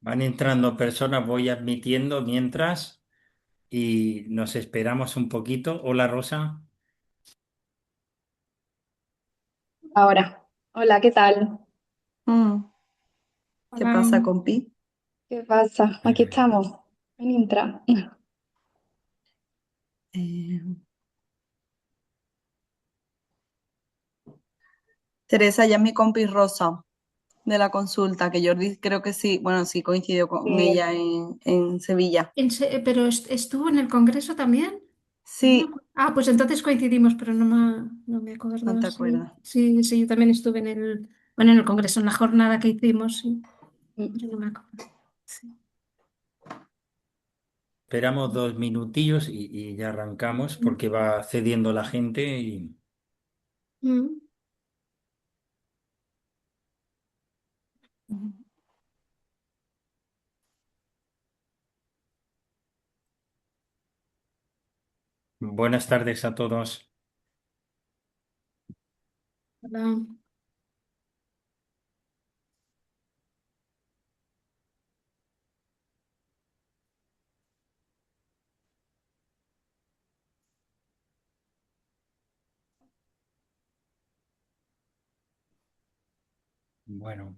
Van entrando personas, voy admitiendo mientras y nos esperamos un poquito. Hola Rosa. Ahora, hola, ¿qué tal? Mm, ¿Qué Hola. pasa, compi? ¿Qué pasa? Aquí estamos, en Intra. Eh, Teresa, ya es mi compi Rosa de la consulta, que Jordi creo que sí, bueno, sí coincidió con Sí. ella en Sevilla. Pero estuvo en el Congreso también. No me Sí, Ah, pues entonces coincidimos, pero no me no acuerdo. te Sí, acuerdas. sí, sí, yo también estuve bueno, en el Congreso, en la jornada que hicimos, sí. Yo no me acuerdo. Sí. Esperamos 2 minutillos y ya arrancamos porque va cediendo la gente y Mm. buenas tardes a todos. Hola. Bueno,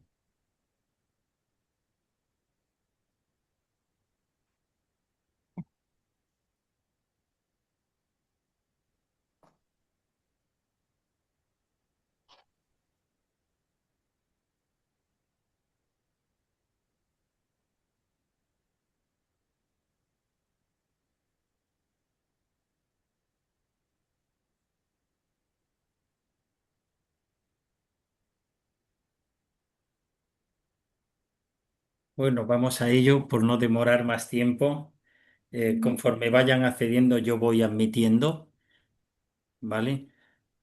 bueno, vamos a ello por no demorar más tiempo. Conforme vayan accediendo, yo voy admitiendo, ¿vale?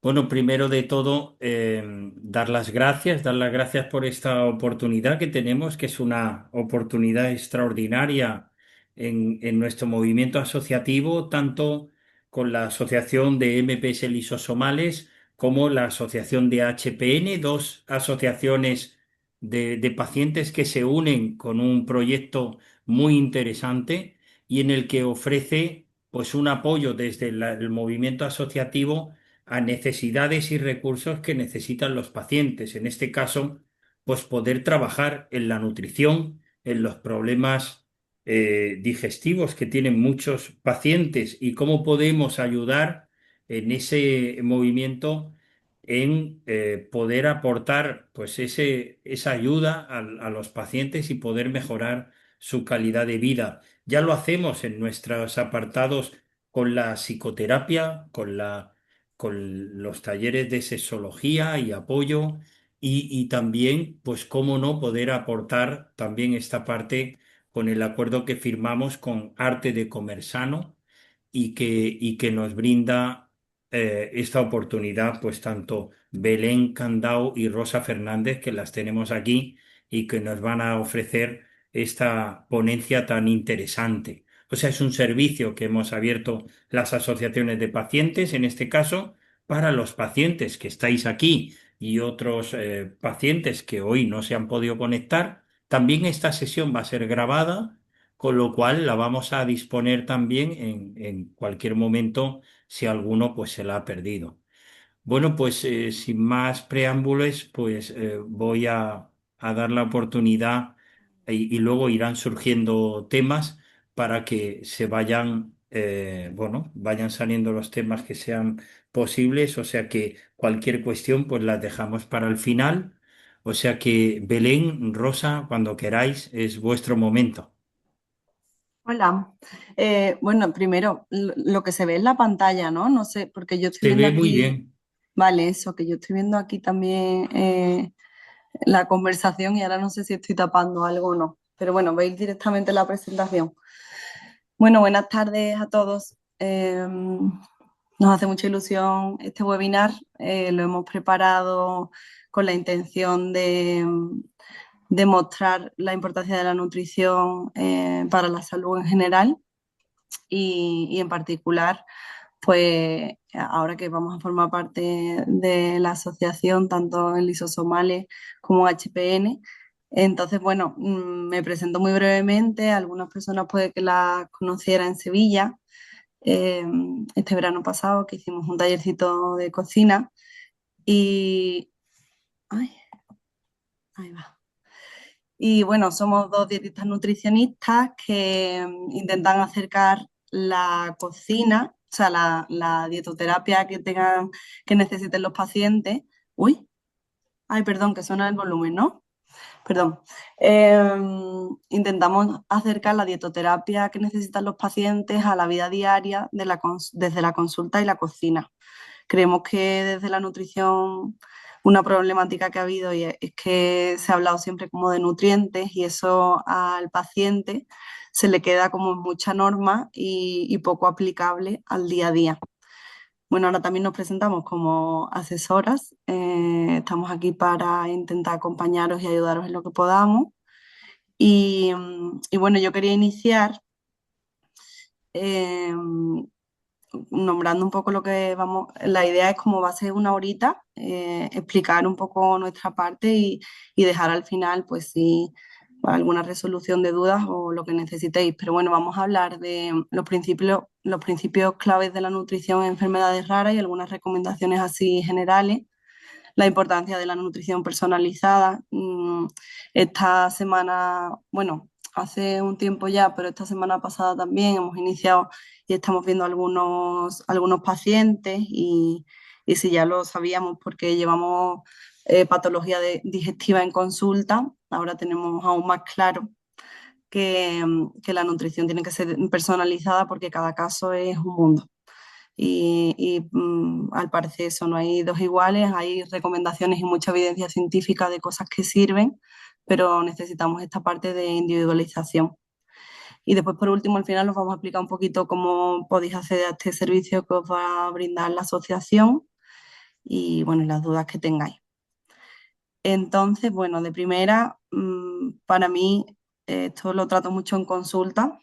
Bueno, primero de todo, dar las gracias por esta oportunidad que tenemos, que es una oportunidad extraordinaria en nuestro movimiento asociativo, tanto con la Asociación de MPS Lisosomales como la Asociación de HPN, dos asociaciones de pacientes que se unen con un proyecto muy interesante y en el que ofrece pues un apoyo desde el movimiento asociativo a necesidades y recursos que necesitan los pacientes. En este caso, pues poder trabajar en la nutrición, en los problemas digestivos que tienen muchos pacientes y cómo podemos ayudar en ese movimiento en poder aportar pues esa ayuda a los pacientes y poder mejorar su calidad de vida. Ya lo hacemos en nuestros apartados con la psicoterapia, con los talleres de sexología y apoyo y también, pues, cómo no poder aportar también esta parte con el acuerdo que firmamos con Arte de Comer Sano y que nos brinda esta oportunidad, pues, tanto Belén Candao y Rosa Fernández, que las tenemos aquí y que nos van a ofrecer esta ponencia tan interesante. O sea, es un servicio que hemos abierto las asociaciones de pacientes, en este caso, para los pacientes que estáis aquí y otros pacientes que hoy no se han podido conectar. También esta sesión va a ser grabada, con lo cual la vamos a disponer también en cualquier momento si alguno pues se la ha perdido. Bueno, pues sin más preámbulos, pues voy a dar la oportunidad y luego irán surgiendo temas para que se vayan, bueno, vayan saliendo los temas que sean posibles, o sea que cualquier cuestión pues las dejamos para el final, o sea que Belén, Rosa, cuando queráis, es vuestro momento. Hola. Bueno, primero, lo que se ve en la pantalla, ¿no? No sé, porque yo estoy Se viendo ve muy aquí, bien. vale, eso, que yo estoy viendo aquí también la conversación y ahora no sé si estoy tapando algo o no. Pero bueno, veis directamente la presentación. Bueno, buenas tardes a todos. Nos hace mucha ilusión este webinar. Lo hemos preparado con la intención de mostrar la importancia de la nutrición para la salud en general y en particular, pues ahora que vamos a formar parte de la asociación, tanto en lisosomales como HPN, Entonces, bueno, me presento muy brevemente. Algunas personas puede que la conociera en Sevilla, eh, este verano pasado, que hicimos un tallercito de cocina. Y, ay, ahí va. Y bueno, somos dos dietistas nutricionistas que intentan acercar la cocina, o sea, la dietoterapia que necesiten los pacientes. Uy, ay, perdón, que suena el volumen, ¿no? Perdón. Intentamos acercar la dietoterapia que necesitan los pacientes a la vida diaria desde la consulta y la cocina. Creemos que desde la nutrición una problemática que ha habido y es que se ha hablado siempre como de nutrientes y eso al paciente se le queda como mucha norma y poco aplicable al día a día. Bueno, ahora también nos presentamos como asesoras. Estamos aquí para intentar acompañaros y ayudaros en lo que podamos. Y bueno, yo quería iniciar eh, nombrando un poco lo que vamos, la idea es como va a ser una horita, explicar un poco nuestra parte y dejar al final, pues si alguna resolución de dudas o lo que necesitéis. Pero bueno, vamos a hablar de los principios claves de la nutrición en enfermedades raras y algunas recomendaciones así generales, la importancia de la nutrición personalizada. Esta semana, bueno, hace un tiempo ya, pero esta semana pasada también hemos iniciado y estamos viendo algunos pacientes y si ya lo sabíamos porque llevamos patología digestiva en consulta, ahora tenemos aún más claro que la nutrición tiene que ser personalizada porque cada caso es un mundo y al parecer eso, no hay dos iguales, hay recomendaciones y mucha evidencia científica de cosas que sirven, pero necesitamos esta parte de individualización. Y después, por último, al final os vamos a explicar un poquito cómo podéis acceder a este servicio que os va a brindar la asociación y, bueno, las dudas que tengáis. Entonces, bueno, de primera, para mí, esto lo trato mucho en consulta,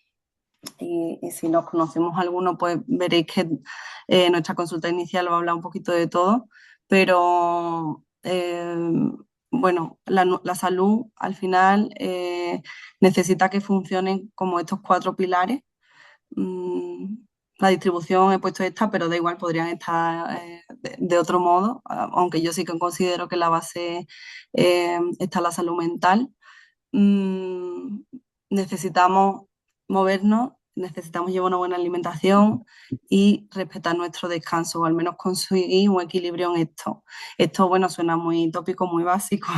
y si nos conocemos alguno, pues veréis que nuestra consulta inicial va a hablar un poquito de todo, pero bueno, la salud al final necesita que funcionen como estos cuatro pilares. Mm, la distribución he puesto esta, pero da igual, podrían estar de otro modo, aunque yo sí que considero que la base está la salud mental. Mm, necesitamos movernos, necesitamos llevar una buena alimentación y respetar nuestro descanso, o al menos conseguir un equilibrio en esto. Esto, bueno, suena muy tópico, muy básico,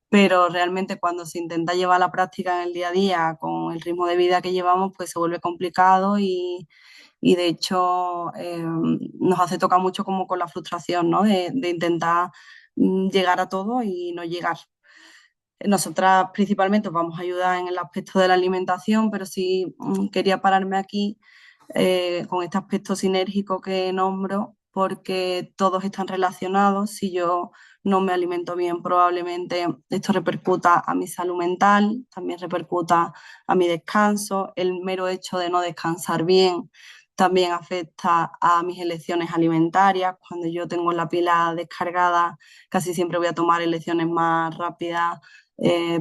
pero realmente cuando se intenta llevar a la práctica en el día a día con el ritmo de vida que llevamos, pues se vuelve complicado y de hecho nos hace tocar mucho como con la frustración, ¿no? De intentar llegar a todo y no llegar. Nosotras principalmente os vamos a ayudar en el aspecto de la alimentación, pero sí quería pararme aquí con este aspecto sinérgico que nombro, porque todos están relacionados. Si yo no me alimento bien, probablemente esto repercuta a mi salud mental, también repercuta a mi descanso. El mero hecho de no descansar bien también afecta a mis elecciones alimentarias. Cuando yo tengo la pila descargada, casi siempre voy a tomar elecciones más rápidas,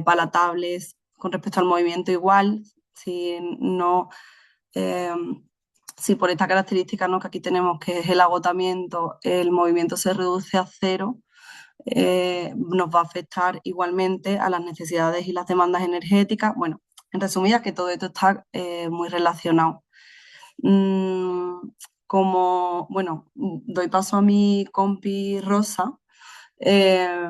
palatables. Con respecto al movimiento igual, si no, eh, si por esta característica, ¿no?, que aquí tenemos, que es el agotamiento, el movimiento se reduce a cero, nos va a afectar igualmente a las necesidades y las demandas energéticas. Bueno, en resumidas, que todo esto está muy relacionado. Como, bueno, doy paso a mi compi Rosa, eh,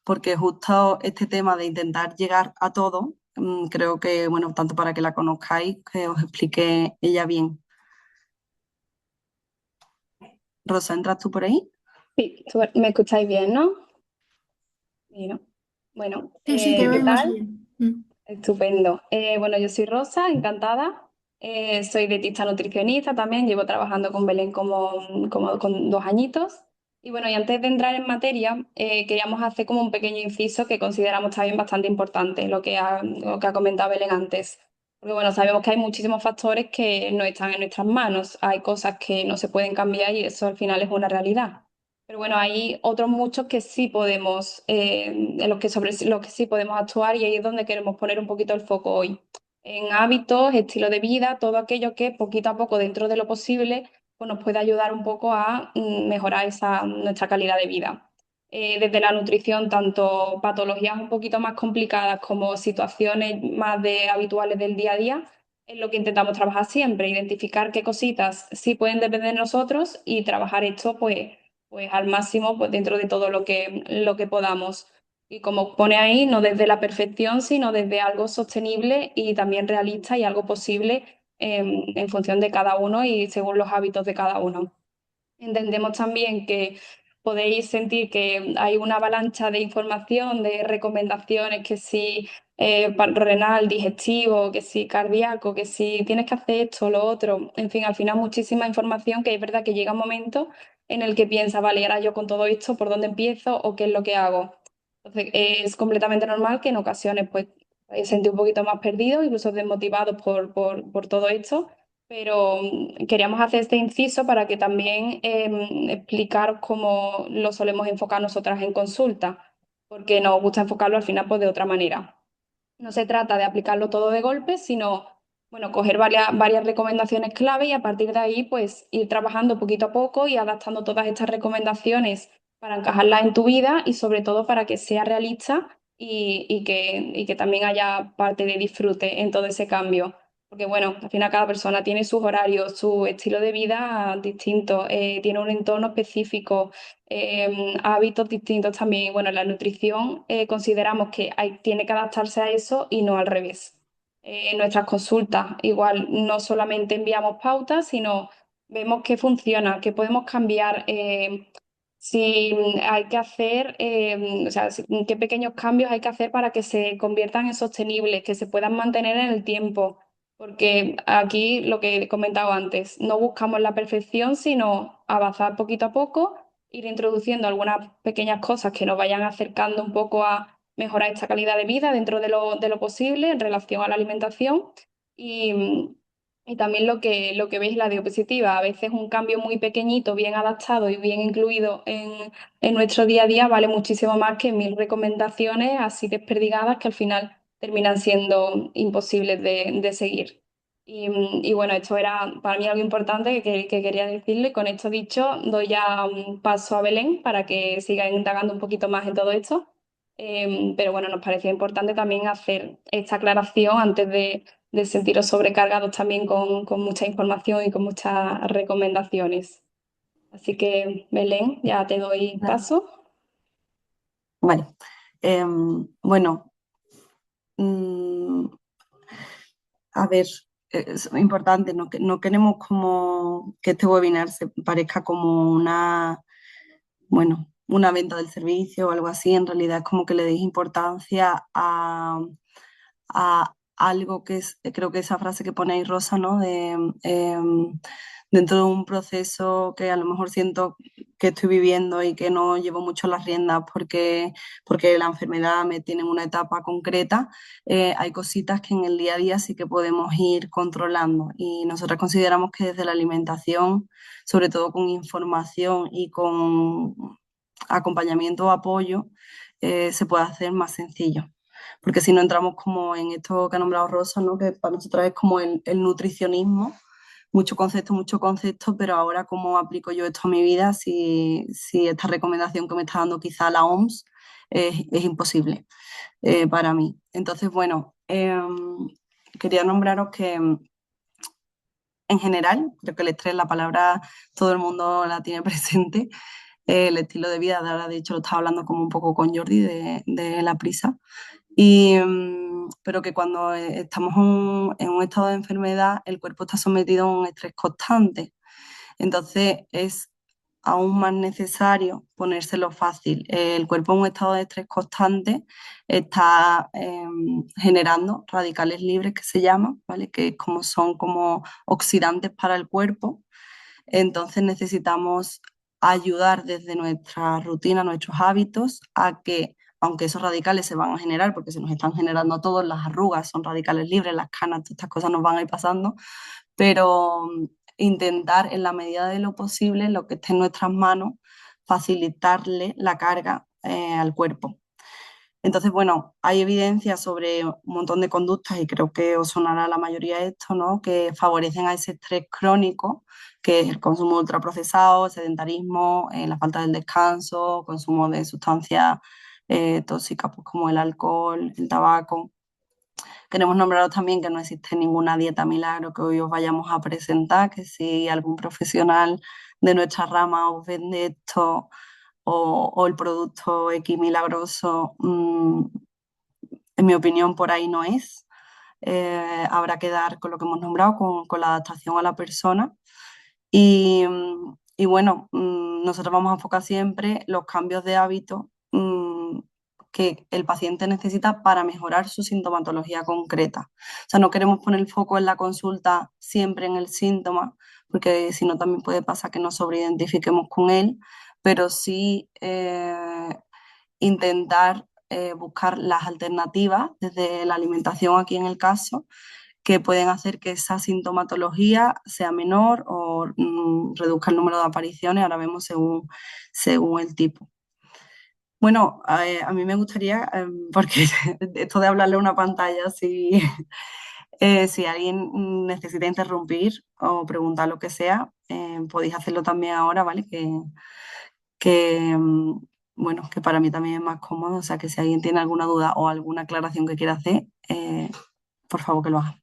porque justo este tema de intentar llegar a todo, creo que, bueno, tanto para que la conozcáis, que os explique ella bien. Rosa, ¿entras tú por ahí? Sí, me escucháis bien, ¿no? Mira. Bueno, Sí, sí, te ¿qué oímos tal? bien. Estupendo. Bueno, yo soy Rosa, encantada. Soy dietista nutricionista también, llevo trabajando con Belén como con 2 añitos. Y bueno, y antes de entrar en materia, queríamos hacer como un pequeño inciso que consideramos también bastante importante, lo que ha comentado Belén antes. Porque bueno, sabemos que hay muchísimos factores que no están en nuestras manos, hay cosas que no se pueden cambiar y eso al final es una realidad. Pero bueno, hay otros muchos que sí podemos, en los que sobre los que sí podemos actuar y ahí es donde queremos poner un poquito el foco hoy. En hábitos, estilo de vida, todo aquello que poquito a poco, dentro de lo posible, pues nos puede ayudar un poco a mejorar nuestra calidad de vida. Desde la nutrición, tanto patologías un poquito más complicadas como situaciones más habituales del día a día, es lo que intentamos trabajar siempre, identificar qué cositas sí pueden depender de nosotros y trabajar esto pues al máximo pues, dentro de todo lo que podamos. Y como pone ahí, no desde la perfección, sino desde algo sostenible y también realista y algo posible en función de cada uno y según los hábitos de cada uno. Entendemos también que podéis sentir que hay una avalancha de información, de recomendaciones, que si renal, digestivo, que si cardíaco, que si tienes que hacer esto, lo otro. En fin, al final muchísima información que es verdad que llega un momento en el que piensas, vale, ahora yo con todo esto, ¿por dónde empiezo o qué es lo que hago? Entonces, es completamente normal que en ocasiones pues sentí un poquito más perdido, incluso desmotivados por todo esto, pero queríamos hacer este inciso para que también explicar cómo lo solemos enfocar nosotras en consulta, porque nos gusta enfocarlo al final pues de otra manera. No se trata de aplicarlo todo de golpe, sino, bueno, coger varias recomendaciones clave y a partir de ahí, pues ir trabajando poquito a poco y adaptando todas estas recomendaciones para encajarlas en tu vida y sobre todo para que sea realista y que también haya parte de disfrute en todo ese cambio. Porque bueno, al final cada persona tiene sus horarios, su estilo de vida distinto, tiene un entorno específico, hábitos distintos también. Y bueno, la nutrición consideramos que tiene que adaptarse a eso y no al revés. En nuestras consultas, igual, no solamente enviamos pautas, sino vemos qué funciona, qué podemos cambiar, si hay que hacer, o sea, qué pequeños cambios hay que hacer para que se conviertan en sostenibles, que se puedan mantener en el tiempo. Porque aquí, lo que he comentado antes, no buscamos la perfección, sino avanzar poquito a poco, ir introduciendo algunas pequeñas cosas que nos vayan acercando un poco a mejorar esta calidad de vida dentro de lo posible en relación a la alimentación. Y, y también lo que veis la diapositiva, a veces un cambio muy pequeñito, bien adaptado y bien incluido en nuestro día a día vale muchísimo más que mil recomendaciones así desperdigadas que al final terminan siendo imposibles de seguir. Y bueno, esto era para mí algo importante que quería decirle. Y con esto dicho, doy ya un paso a Belén para que siga indagando un poquito más en todo esto. Pero bueno, nos parecía importante también hacer esta aclaración antes de sentiros sobrecargados también con mucha información y con muchas recomendaciones. Así que, Belén, ya te doy Nada. paso. Vale. Bueno, mm, a ver, es importante, no queremos como que este webinar se parezca como una venta del servicio o algo así. En realidad es como que le deis importancia a algo que es, creo que esa frase que pone ahí Rosa, ¿no? Dentro de un proceso que a lo mejor siento que estoy viviendo y que no llevo mucho las riendas porque la enfermedad me tiene en una etapa concreta, hay cositas que en el día a día sí que podemos ir controlando y nosotros consideramos que desde la alimentación, sobre todo con información y con acompañamiento o apoyo, se puede hacer más sencillo. Porque si no entramos como en esto que ha nombrado Rosa, ¿no? Que para nosotros es como el nutricionismo, mucho concepto, pero ahora cómo aplico yo esto a mi vida si esta recomendación que me está dando quizá la OMS es imposible para mí. Entonces, bueno, quería nombraros que en general, creo que el estrés, la palabra, todo el mundo la tiene presente. El estilo de vida, ahora de hecho lo estaba hablando como un poco con Jordi de la prisa. Pero que cuando estamos en un estado de enfermedad, el cuerpo está sometido a un estrés constante. Entonces es aún más necesario ponérselo fácil. El cuerpo en un estado de estrés constante está generando radicales libres que se llaman, ¿vale? Que como son como oxidantes para el cuerpo. Entonces necesitamos ayudar desde nuestra rutina, nuestros hábitos, a que, aunque esos radicales se van a generar, porque se nos están generando a todos, las arrugas son radicales libres, las canas, todas estas cosas nos van a ir pasando, pero intentar en la medida de lo posible, lo que esté en nuestras manos, facilitarle la carga al cuerpo. Entonces, bueno, hay evidencia sobre un montón de conductas y creo que os sonará a la mayoría esto, ¿no? Que favorecen a ese estrés crónico, que es el consumo de ultraprocesados, el sedentarismo, la falta del descanso, consumo de sustancias tóxicas, pues, como el alcohol, el tabaco. Queremos nombraros también que no existe ninguna dieta milagro que hoy os vayamos a presentar, que si algún profesional de nuestra rama os vende esto o el producto X milagroso, en mi opinión por ahí no es. Habrá que dar con lo que hemos nombrado, con la adaptación a la persona. Y bueno, nosotros vamos a enfocar siempre los cambios de hábito que el paciente necesita para mejorar su sintomatología concreta. O sea, no queremos poner el foco en la consulta siempre en el síntoma, porque si no también puede pasar que nos sobreidentifiquemos con él, pero sí intentar buscar las alternativas desde la alimentación aquí en el caso que pueden hacer que esa sintomatología sea menor o reduzca el número de apariciones, ahora vemos según el tipo. Bueno, a mí me gustaría, porque esto de hablarle a una pantalla, si alguien necesita interrumpir o preguntar lo que sea, podéis hacerlo también ahora, ¿vale? Bueno, que para mí también es más cómodo, o sea que si alguien tiene alguna duda o alguna aclaración que quiera hacer, por favor que lo haga.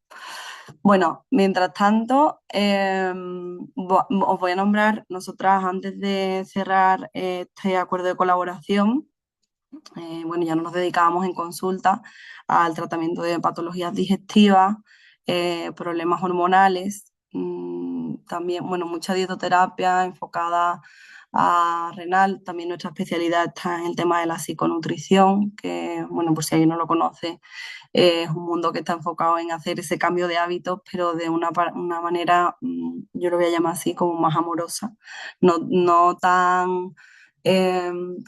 Bueno, mientras tanto, os voy a nombrar, nosotras antes de cerrar este acuerdo de colaboración, bueno, ya nos dedicábamos en consulta al tratamiento de patologías digestivas, problemas hormonales, también, bueno, mucha dietoterapia enfocada a renal, también nuestra especialidad está en el tema de la psiconutrición, que, bueno, por si alguien no lo conoce, es un mundo que está enfocado en hacer ese cambio de hábitos, pero de una manera, yo lo voy a llamar así, como más amorosa, no tan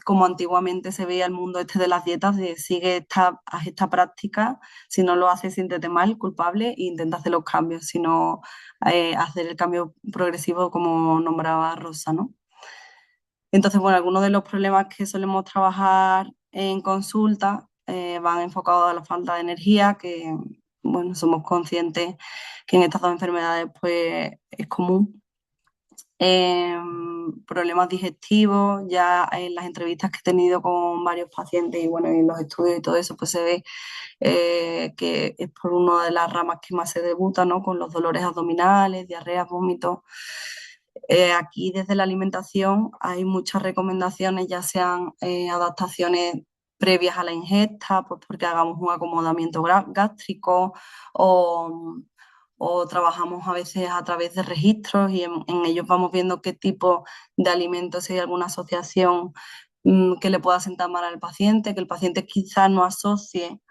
como antiguamente se veía el mundo este de las dietas, de haz esta práctica, si no lo haces siéntete mal, culpable, e intenta hacer los cambios, sino hacer el cambio progresivo como nombraba Rosa, ¿no? Entonces, bueno, algunos de los problemas que solemos trabajar en consulta van enfocados a la falta de energía, que, bueno, somos conscientes que en estas dos enfermedades, pues, es común. Problemas digestivos, ya en las entrevistas que he tenido con varios pacientes y, bueno, en los estudios y todo eso, pues se ve que es por una de las ramas que más se debuta, ¿no? Con los dolores abdominales, diarreas, vómitos. Aquí desde la alimentación hay muchas recomendaciones, ya sean adaptaciones previas a la ingesta, pues porque hagamos un acomodamiento gástrico o trabajamos a veces a través de registros y en ellos vamos viendo qué tipo de alimentos, si hay alguna asociación que le pueda sentar mal al paciente, que el paciente quizás no asocie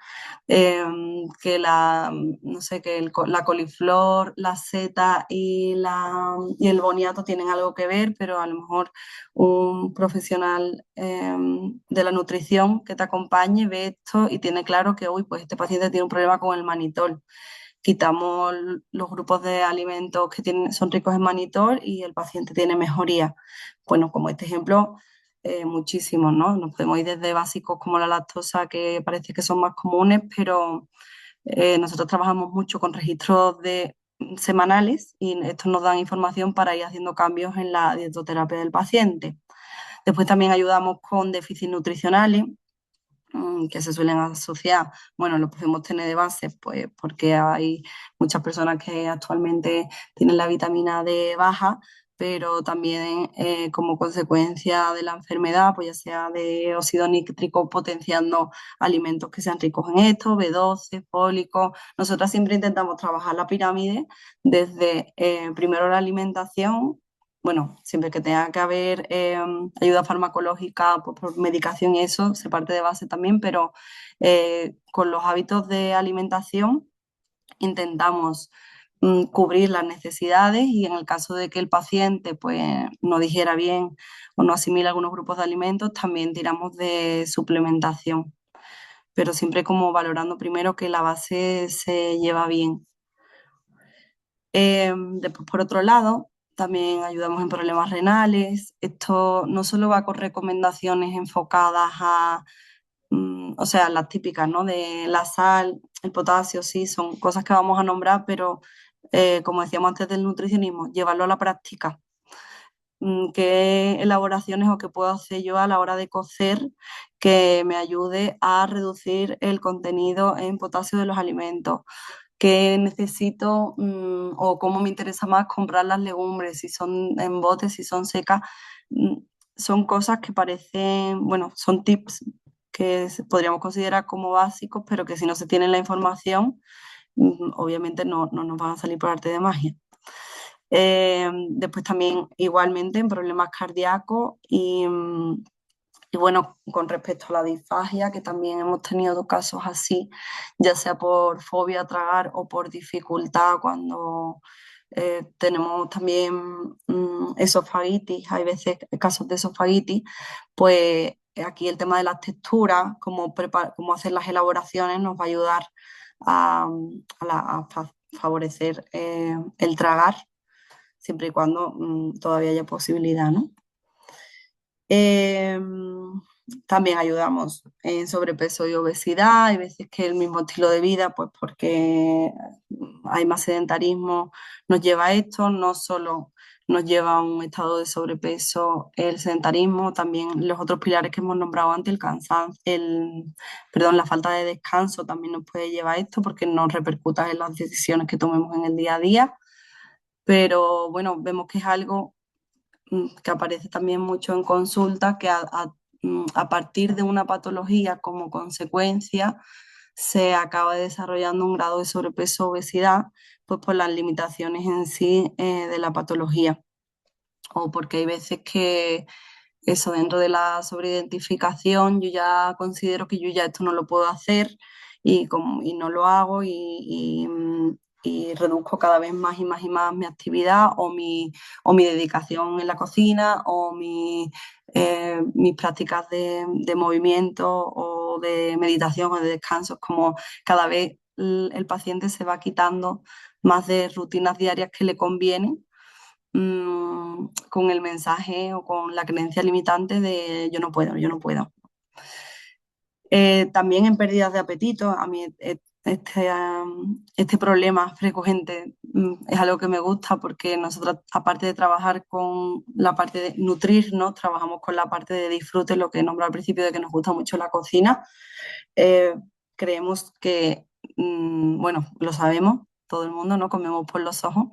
que no sé, la coliflor, la seta y el boniato tienen algo que ver, pero a lo mejor un profesional de la nutrición que te acompañe ve esto y tiene claro que, uy, pues este paciente tiene un problema con el manitol. Quitamos los grupos de alimentos que son ricos en manitol y el paciente tiene mejoría. Bueno, como este ejemplo, muchísimos, ¿no? Nos podemos ir desde básicos como la lactosa, que parece que son más comunes, pero nosotros trabajamos mucho con registros semanales y estos nos dan información para ir haciendo cambios en la dietoterapia del paciente. Después también ayudamos con déficits nutricionales que se suelen asociar, bueno, lo podemos tener de base, pues porque hay muchas personas que actualmente tienen la vitamina D baja, pero también como consecuencia de la enfermedad, pues ya sea de óxido nítrico potenciando alimentos que sean ricos en esto, B12, fólico. Nosotras siempre intentamos trabajar la pirámide desde primero la alimentación, bueno, siempre que tenga que haber ayuda farmacológica por medicación y eso, se parte de base también, pero con los hábitos de alimentación intentamos cubrir las necesidades y en el caso de que el paciente pues, no digiera bien o no asimile algunos grupos de alimentos, también tiramos de suplementación, pero siempre como valorando primero que la base se lleva bien. Después, por otro lado, también ayudamos en problemas renales. Esto no solo va con recomendaciones enfocadas a, o sea, las típicas, ¿no? De la sal, el potasio, sí, son cosas que vamos a nombrar, pero como decíamos antes del nutricionismo, llevarlo a la práctica. ¿Qué elaboraciones o qué puedo hacer yo a la hora de cocer que me ayude a reducir el contenido en potasio de los alimentos? ¿Qué necesito o cómo me interesa más comprar las legumbres? Si son en botes, si son secas. Mm, Son cosas que parecen, bueno, son tips que podríamos considerar como básicos, pero que si no se tiene la información, obviamente no nos van a salir por arte de magia. Después también igualmente en problemas cardíacos y bueno, con respecto a la disfagia, que también hemos tenido casos así, ya sea por fobia a tragar o por dificultad cuando tenemos también esofagitis, hay veces casos de esofagitis, pues aquí el tema de las texturas, cómo hacer las elaboraciones, nos va a ayudar a favorecer el tragar, siempre y cuando todavía haya posibilidad, ¿no? Eh, También ayudamos en sobrepeso y obesidad. Hay veces que el mismo estilo de vida, pues porque hay más sedentarismo, nos lleva a esto. No solo nos lleva a un estado de sobrepeso el sedentarismo, también los otros pilares que hemos nombrado antes, el cansancio, perdón, la falta de descanso también nos puede llevar a esto porque nos repercuta en las decisiones que tomemos en el día a día. Pero bueno, vemos que es algo que aparece también mucho en consulta, que a partir de una patología como consecuencia se acaba desarrollando un grado de sobrepeso o obesidad, pues por las limitaciones en sí de la patología. O porque hay veces que eso dentro de la sobreidentificación yo ya considero que yo ya esto no lo puedo hacer y no lo hago y reduzco cada vez más y más y más mi actividad o mi dedicación en la cocina o mis prácticas de movimiento o de meditación o de descanso. Es como cada vez el paciente se va quitando más de rutinas diarias que le convienen con el mensaje o con la creencia limitante de yo no puedo, yo no puedo. También en pérdidas de apetito, a mí este problema frecuente es algo que me gusta porque nosotros, aparte de trabajar con la parte de nutrirnos, trabajamos con la parte de disfrute, lo que nombré al principio de que nos gusta mucho la cocina. Eh, Creemos que, bueno, lo sabemos, todo el mundo, ¿no? Comemos por los ojos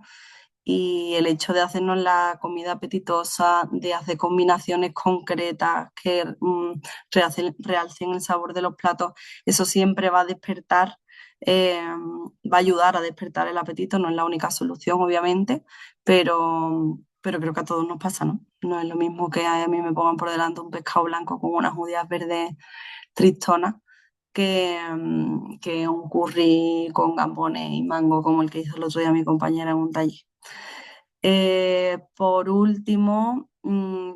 y el hecho de hacernos la comida apetitosa, de hacer combinaciones concretas que realcen el sabor de los platos, eso siempre va a despertar, va a ayudar a despertar el apetito. No es la única solución, obviamente, pero creo que a todos nos pasa, ¿no? No es lo mismo que a mí me pongan por delante un pescado blanco con unas judías verdes tristonas que un curry con gambones y mango como el que hizo el otro día mi compañera en un taller. Por último,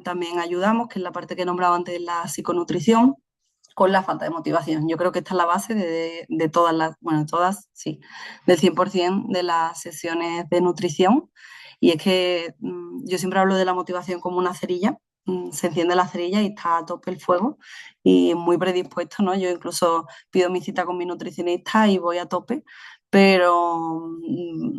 también ayudamos, que es la parte que nombraba antes, la psiconutrición, con la falta de motivación. Yo creo que esta es la base de todas las, bueno, todas, sí, del 100% de las sesiones de nutrición. Y es que yo siempre hablo de la motivación como una cerilla. Se enciende la cerilla y está a tope el fuego y muy predispuesto, ¿no? Yo incluso pido mi cita con mi nutricionista y voy a tope, pero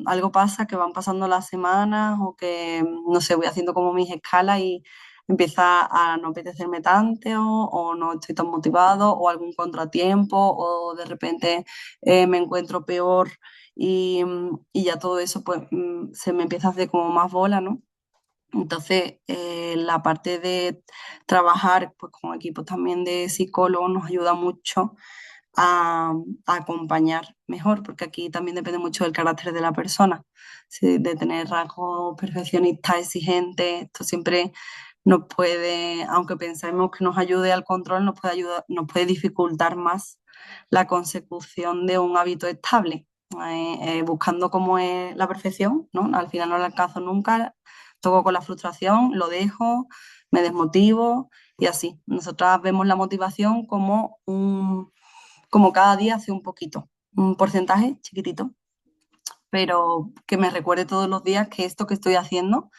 algo pasa, que van pasando las semanas o que, no sé, voy haciendo como mis escalas y empieza a no apetecerme tanto o no estoy tan motivado o algún contratiempo o de repente me encuentro peor y ya todo eso pues se me empieza a hacer como más bola, ¿no? Entonces, la parte de trabajar pues, con equipos también de psicólogos nos ayuda mucho a, a acompañar mejor, porque aquí también depende mucho del carácter de la persona. Si de tener rasgos perfeccionistas, exigentes, esto siempre nos puede, aunque pensemos que nos ayude al control, nos puede ayudar, nos puede dificultar más la consecución de un hábito estable. Buscando cómo es la perfección, ¿no? Al final no la alcanzo nunca, toco con la frustración, lo dejo, me desmotivo y así. Nosotras vemos la motivación como cada día hace un poquito, un porcentaje chiquitito, pero que me recuerde todos los días que esto que estoy haciendo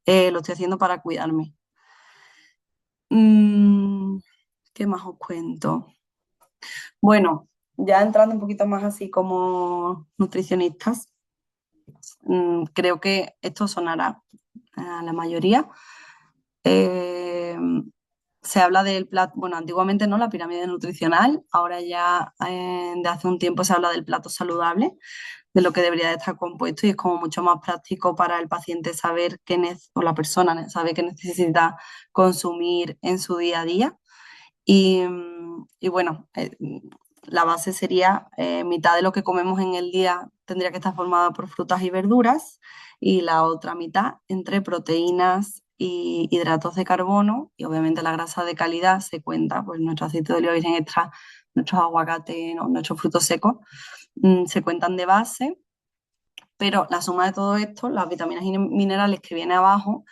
lo estoy haciendo para cuidarme. Mm, ¿Qué más os cuento? Bueno, ya entrando un poquito más así como nutricionistas, creo que esto sonará a la mayoría. Eh, Se habla del plato, bueno, antiguamente no, la pirámide nutricional, ahora ya de hace un tiempo se habla del plato saludable, de lo que debería de estar compuesto y es como mucho más práctico para el paciente saber o la persona sabe qué necesita consumir en su día a día. Y bueno, la base sería mitad de lo que comemos en el día tendría que estar formada por frutas y verduras y la otra mitad entre proteínas y hidratos de carbono y obviamente la grasa de calidad se cuenta, pues nuestro aceite de oliva virgen extra, nuestros aguacates, ¿no? Nuestros frutos secos se cuentan de base, pero la suma de todo esto, las vitaminas y minerales que viene abajo,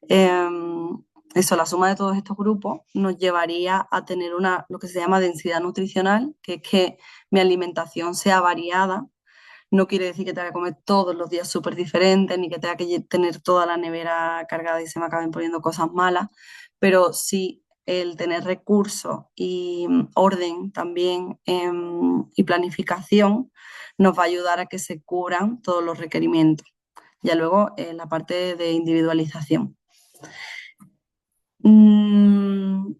eso, la suma de todos estos grupos nos llevaría a tener lo que se llama densidad nutricional, que es que mi alimentación sea variada. No quiere decir que tenga que comer todos los días súper diferentes, ni que tenga que tener toda la nevera cargada y se me acaben poniendo cosas malas, pero sí el tener recursos y orden también y planificación nos va a ayudar a que se cubran todos los requerimientos. Ya luego la parte de individualización. Mm,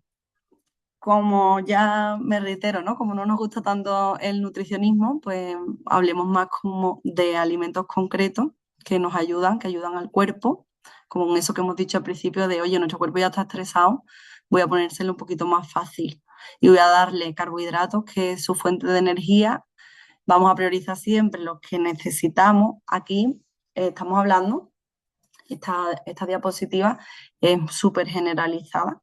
Como ya me reitero, ¿no? Como no nos gusta tanto el nutricionismo, pues hablemos más como de alimentos concretos que nos ayudan, que ayudan al cuerpo, como en eso que hemos dicho al principio de, oye, nuestro cuerpo ya está estresado, voy a ponérselo un poquito más fácil y voy a darle carbohidratos, que es su fuente de energía. Vamos a priorizar siempre los que necesitamos. Aquí estamos hablando, esta diapositiva es súper generalizada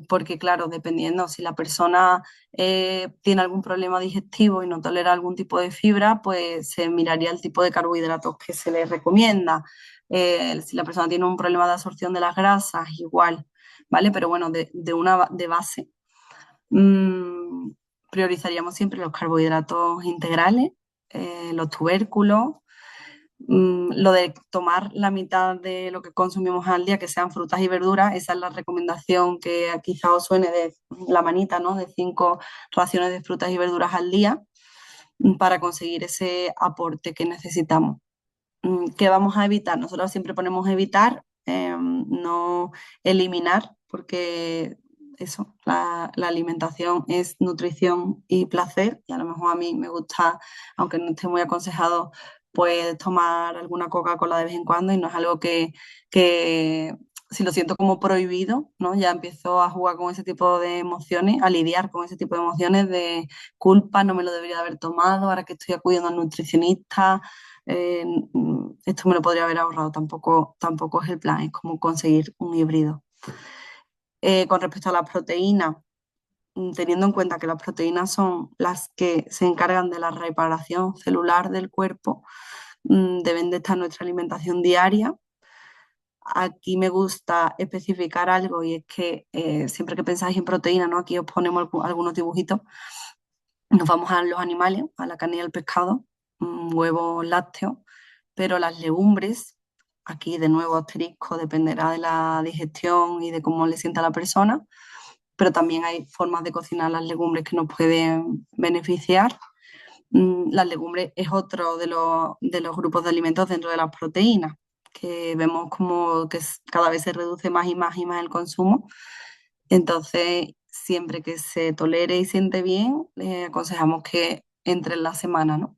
porque claro, dependiendo si la persona tiene algún problema digestivo y no tolera algún tipo de fibra, pues se miraría el tipo de carbohidratos que se le recomienda. Si la persona tiene un problema de absorción de las grasas, igual, ¿vale? Pero bueno, de base, mm, priorizaríamos siempre los carbohidratos integrales, los tubérculos, lo de tomar la mitad de lo que consumimos al día, que sean frutas y verduras, esa es la recomendación que quizá os suene de la manita, ¿no? De 5 raciones de frutas y verduras al día para conseguir ese aporte que necesitamos. ¿Qué vamos a evitar? Nosotros siempre ponemos evitar, no eliminar, porque eso, la alimentación es nutrición y placer, y a lo mejor a mí me gusta, aunque no esté muy aconsejado, pues tomar alguna Coca-Cola de vez en cuando y no es algo que si lo siento como prohibido, ¿no? Ya empiezo a jugar con ese tipo de emociones, a lidiar con ese tipo de emociones de culpa, no me lo debería haber tomado, ahora que estoy acudiendo al nutricionista, esto me lo podría haber ahorrado, tampoco es el plan, es como conseguir un híbrido. Con respecto a las proteínas, teniendo en cuenta que las proteínas son las que se encargan de la reparación celular del cuerpo, deben de estar en nuestra alimentación diaria. Aquí me gusta especificar algo y es que siempre que pensáis en proteína, ¿no? Aquí os ponemos algunos dibujitos, nos vamos a los animales, a la carne y al pescado, huevos, lácteos, pero las legumbres, aquí de nuevo asterisco, dependerá de la digestión y de cómo le sienta a la persona, pero también hay formas de cocinar las legumbres que nos pueden beneficiar. Las legumbres es otro de los grupos de alimentos dentro de las proteínas, que vemos como que cada vez se reduce más y más y más el consumo. Entonces, siempre que se tolere y siente bien, aconsejamos que entre en la semana, ¿no?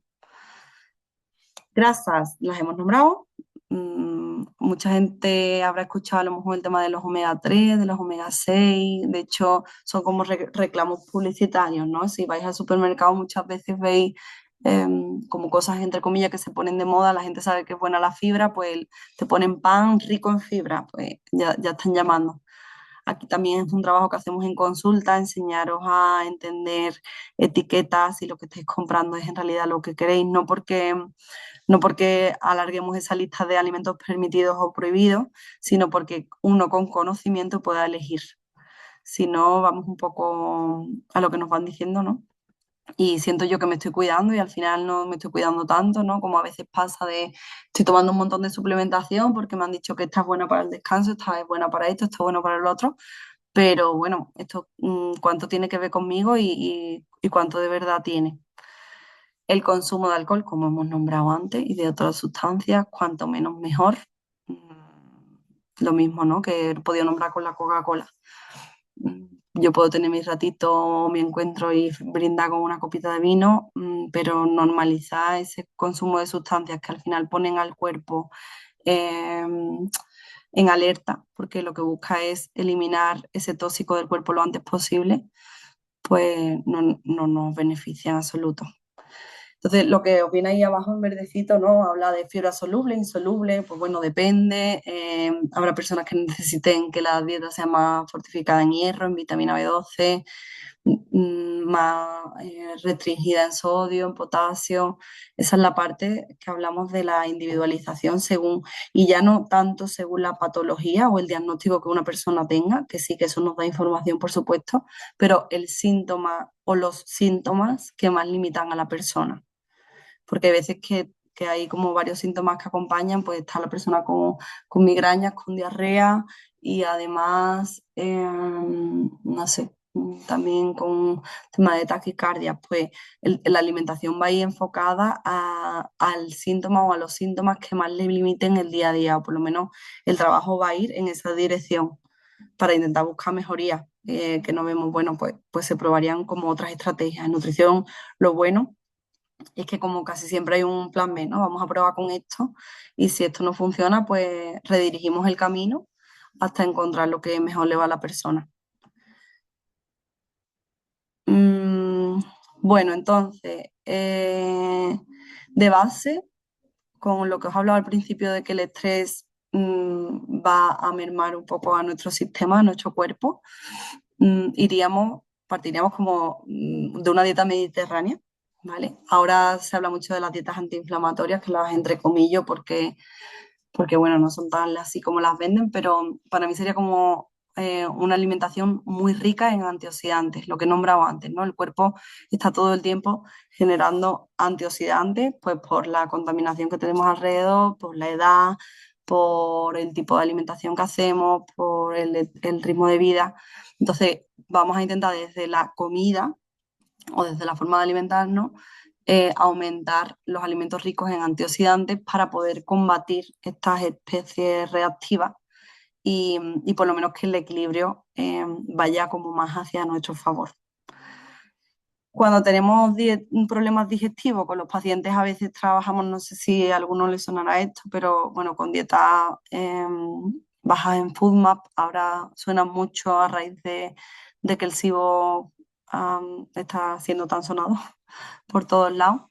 Grasas, las hemos nombrado. Mucha gente habrá escuchado a lo mejor el tema de los omega 3 de los omega 6. De hecho, son como reclamos publicitarios, ¿no? Si vais al supermercado muchas veces veis como cosas entre comillas que se ponen de moda, la gente sabe que es buena la fibra, pues te ponen pan rico en fibra, pues ya están llamando. Aquí también es un trabajo que hacemos en consulta, enseñaros a entender etiquetas y lo que estáis comprando es en realidad lo que queréis, no porque alarguemos esa lista de alimentos permitidos o prohibidos, sino porque uno con conocimiento pueda elegir. Si no, vamos un poco a lo que nos van diciendo, ¿no? y siento yo que me estoy cuidando y al final no me estoy cuidando tanto, ¿no? Como a veces pasa estoy tomando un montón de suplementación porque me han dicho que esta es buena para el descanso, esta es buena para esto, esto es bueno para el otro, pero bueno, esto cuánto tiene que ver conmigo y cuánto de verdad tiene. El consumo de alcohol, como hemos nombrado antes, y de otras sustancias, cuanto menos mejor. Lo mismo, ¿no? Que he podido nombrar con la Coca-Cola. Yo puedo tener mi ratito, mi encuentro y brindar con una copita de vino, pero normalizar ese consumo de sustancias que al final ponen al cuerpo eh, en alerta, porque lo que busca es eliminar ese tóxico del cuerpo lo antes posible, pues no nos beneficia en absoluto. Entonces, lo que os viene ahí abajo en verdecito, ¿no? Habla de fibra soluble, insoluble, pues bueno, depende. Habrá personas que necesiten que la dieta sea más fortificada en hierro, en vitamina B12, más restringida en sodio, en potasio. Esa es la parte que hablamos de la individualización según, y ya no tanto según la patología o el diagnóstico que una persona tenga, que sí que eso nos da información, por supuesto, pero el síntoma o los síntomas que más limitan a la persona porque hay veces que hay como varios síntomas que acompañan, pues está la persona con migrañas, con diarrea y además, no sé, también con tema de taquicardia, pues la alimentación va a ir enfocada al síntoma o a los síntomas que más le limiten el día a día, o por lo menos el trabajo va a ir en esa dirección para intentar buscar mejorías que no vemos, bueno, pues se probarían como otras estrategias. En nutrición, lo bueno es que como casi siempre hay un plan B, ¿no? Vamos a probar con esto y si esto no funciona, pues redirigimos el camino hasta encontrar lo que mejor le va a la persona. Mm, bueno, entonces, de base, con lo que os he hablado al principio de que el estrés va a mermar un poco a nuestro sistema, a nuestro cuerpo, partiríamos como de una dieta mediterránea, ¿vale? Ahora se habla mucho de las dietas antiinflamatorias, que las entrecomillo porque bueno, no son tan así como las venden, pero para mí sería como una alimentación muy rica en antioxidantes, lo que he nombrado antes, ¿no? El cuerpo está todo el tiempo generando antioxidantes, pues por la contaminación que tenemos alrededor, por la edad, por el tipo de alimentación que hacemos, por el ritmo de vida. Entonces, vamos a intentar desde la comida o desde la forma de alimentarnos, aumentar los alimentos ricos en antioxidantes para poder combatir estas especies reactivas y por lo menos que el equilibrio vaya como más hacia nuestro favor. Cuando tenemos problemas digestivos con los pacientes, a veces trabajamos, no sé si a alguno le sonará esto, pero bueno, con dietas bajas en FODMAP, ahora suena mucho a raíz de que el SIBO está siendo tan sonado por todos lados.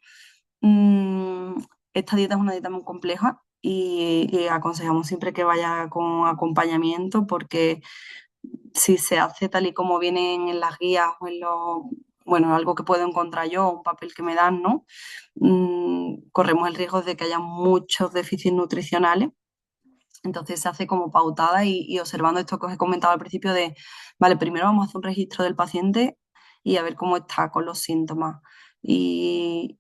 Mm, esta dieta es una dieta muy compleja y aconsejamos siempre que vaya con acompañamiento porque si se hace tal y como vienen en las guías o en los, bueno, algo que puedo encontrar yo, un papel que me dan, ¿no? Corremos el riesgo de que haya muchos déficits nutricionales. Entonces se hace como pautada y observando esto que os he comentado al principio de, vale, primero vamos a hacer un registro del paciente y a ver cómo está con los síntomas y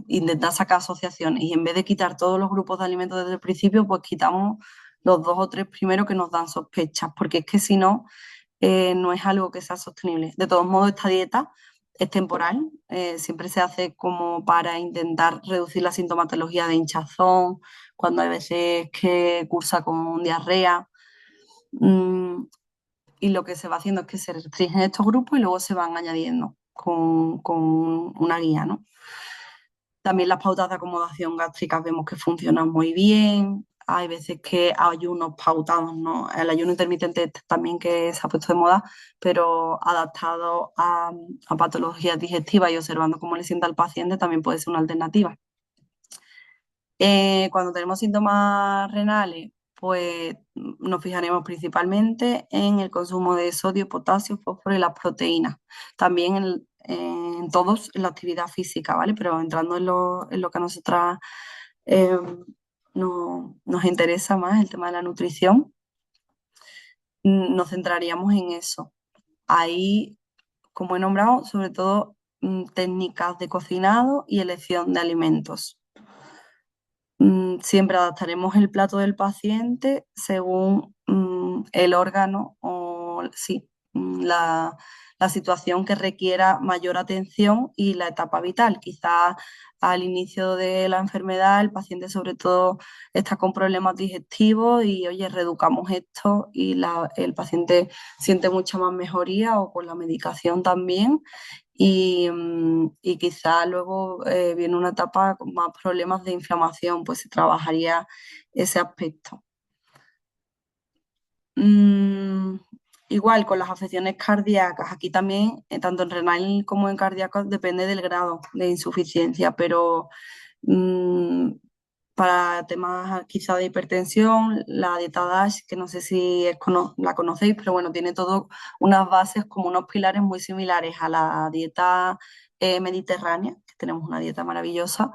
intentar sacar asociaciones. Y en vez de quitar todos los grupos de alimentos desde el principio, pues quitamos los dos o tres primeros que nos dan sospechas, porque es que si no, no es algo que sea sostenible. De todos modos, esta dieta es temporal, siempre se hace como para intentar reducir la sintomatología de hinchazón, cuando hay veces que cursa con diarrea. Mm, y lo que se va haciendo es que se restringen estos grupos y luego se van añadiendo con una guía, ¿no? También las pautas de acomodación gástrica vemos que funcionan muy bien. Hay veces que ayunos pautados, ¿no? El ayuno intermitente también que se ha puesto de moda, pero adaptado a patologías digestivas y observando cómo le sienta al paciente también puede ser una alternativa. Cuando tenemos síntomas renales, pues nos fijaremos principalmente en el consumo de sodio, potasio, fósforo y las proteínas. También en todos en la actividad física, ¿vale? Pero entrando en lo que a nosotras eh, nos interesa más, el tema de la nutrición, nos centraríamos en eso. Ahí, como he nombrado, sobre todo técnicas de cocinado y elección de alimentos. Siempre adaptaremos el plato del paciente según el órgano o sí, la situación que requiera mayor atención y la etapa vital. Quizás al inicio de la enfermedad el paciente sobre todo está con problemas digestivos y oye, reeducamos esto y el paciente siente mucha más mejoría o con la medicación también. Y quizá luego viene una etapa con más problemas de inflamación, pues se trabajaría ese aspecto. Mm, Igual con las afecciones cardíacas, aquí también, tanto en renal como en cardíaco, depende del grado de insuficiencia, pero mm, para temas quizá de hipertensión, la dieta DASH, que no sé si la conocéis, pero bueno, tiene todo unas bases como unos pilares muy similares a la dieta mediterránea, que tenemos una dieta maravillosa,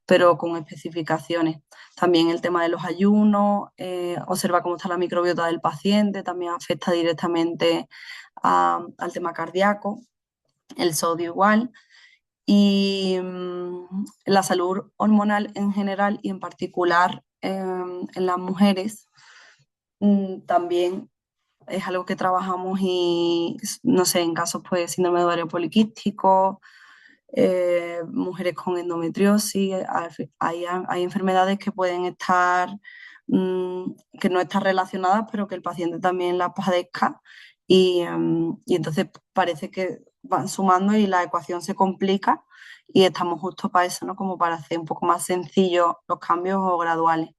pero con especificaciones. También el tema de los ayunos, observa cómo está la microbiota del paciente, también afecta directamente al tema cardíaco, el sodio igual. Y la salud hormonal en general y en particular en las mujeres también es algo que trabajamos y no sé, en casos pues síndrome de ovario poliquístico, mujeres con endometriosis, hay enfermedades que pueden estar, que no están relacionadas, pero que el paciente también las padezca y entonces parece que van sumando y la ecuación se complica y estamos justo para eso, ¿no? Como para hacer un poco más sencillos los cambios o graduales.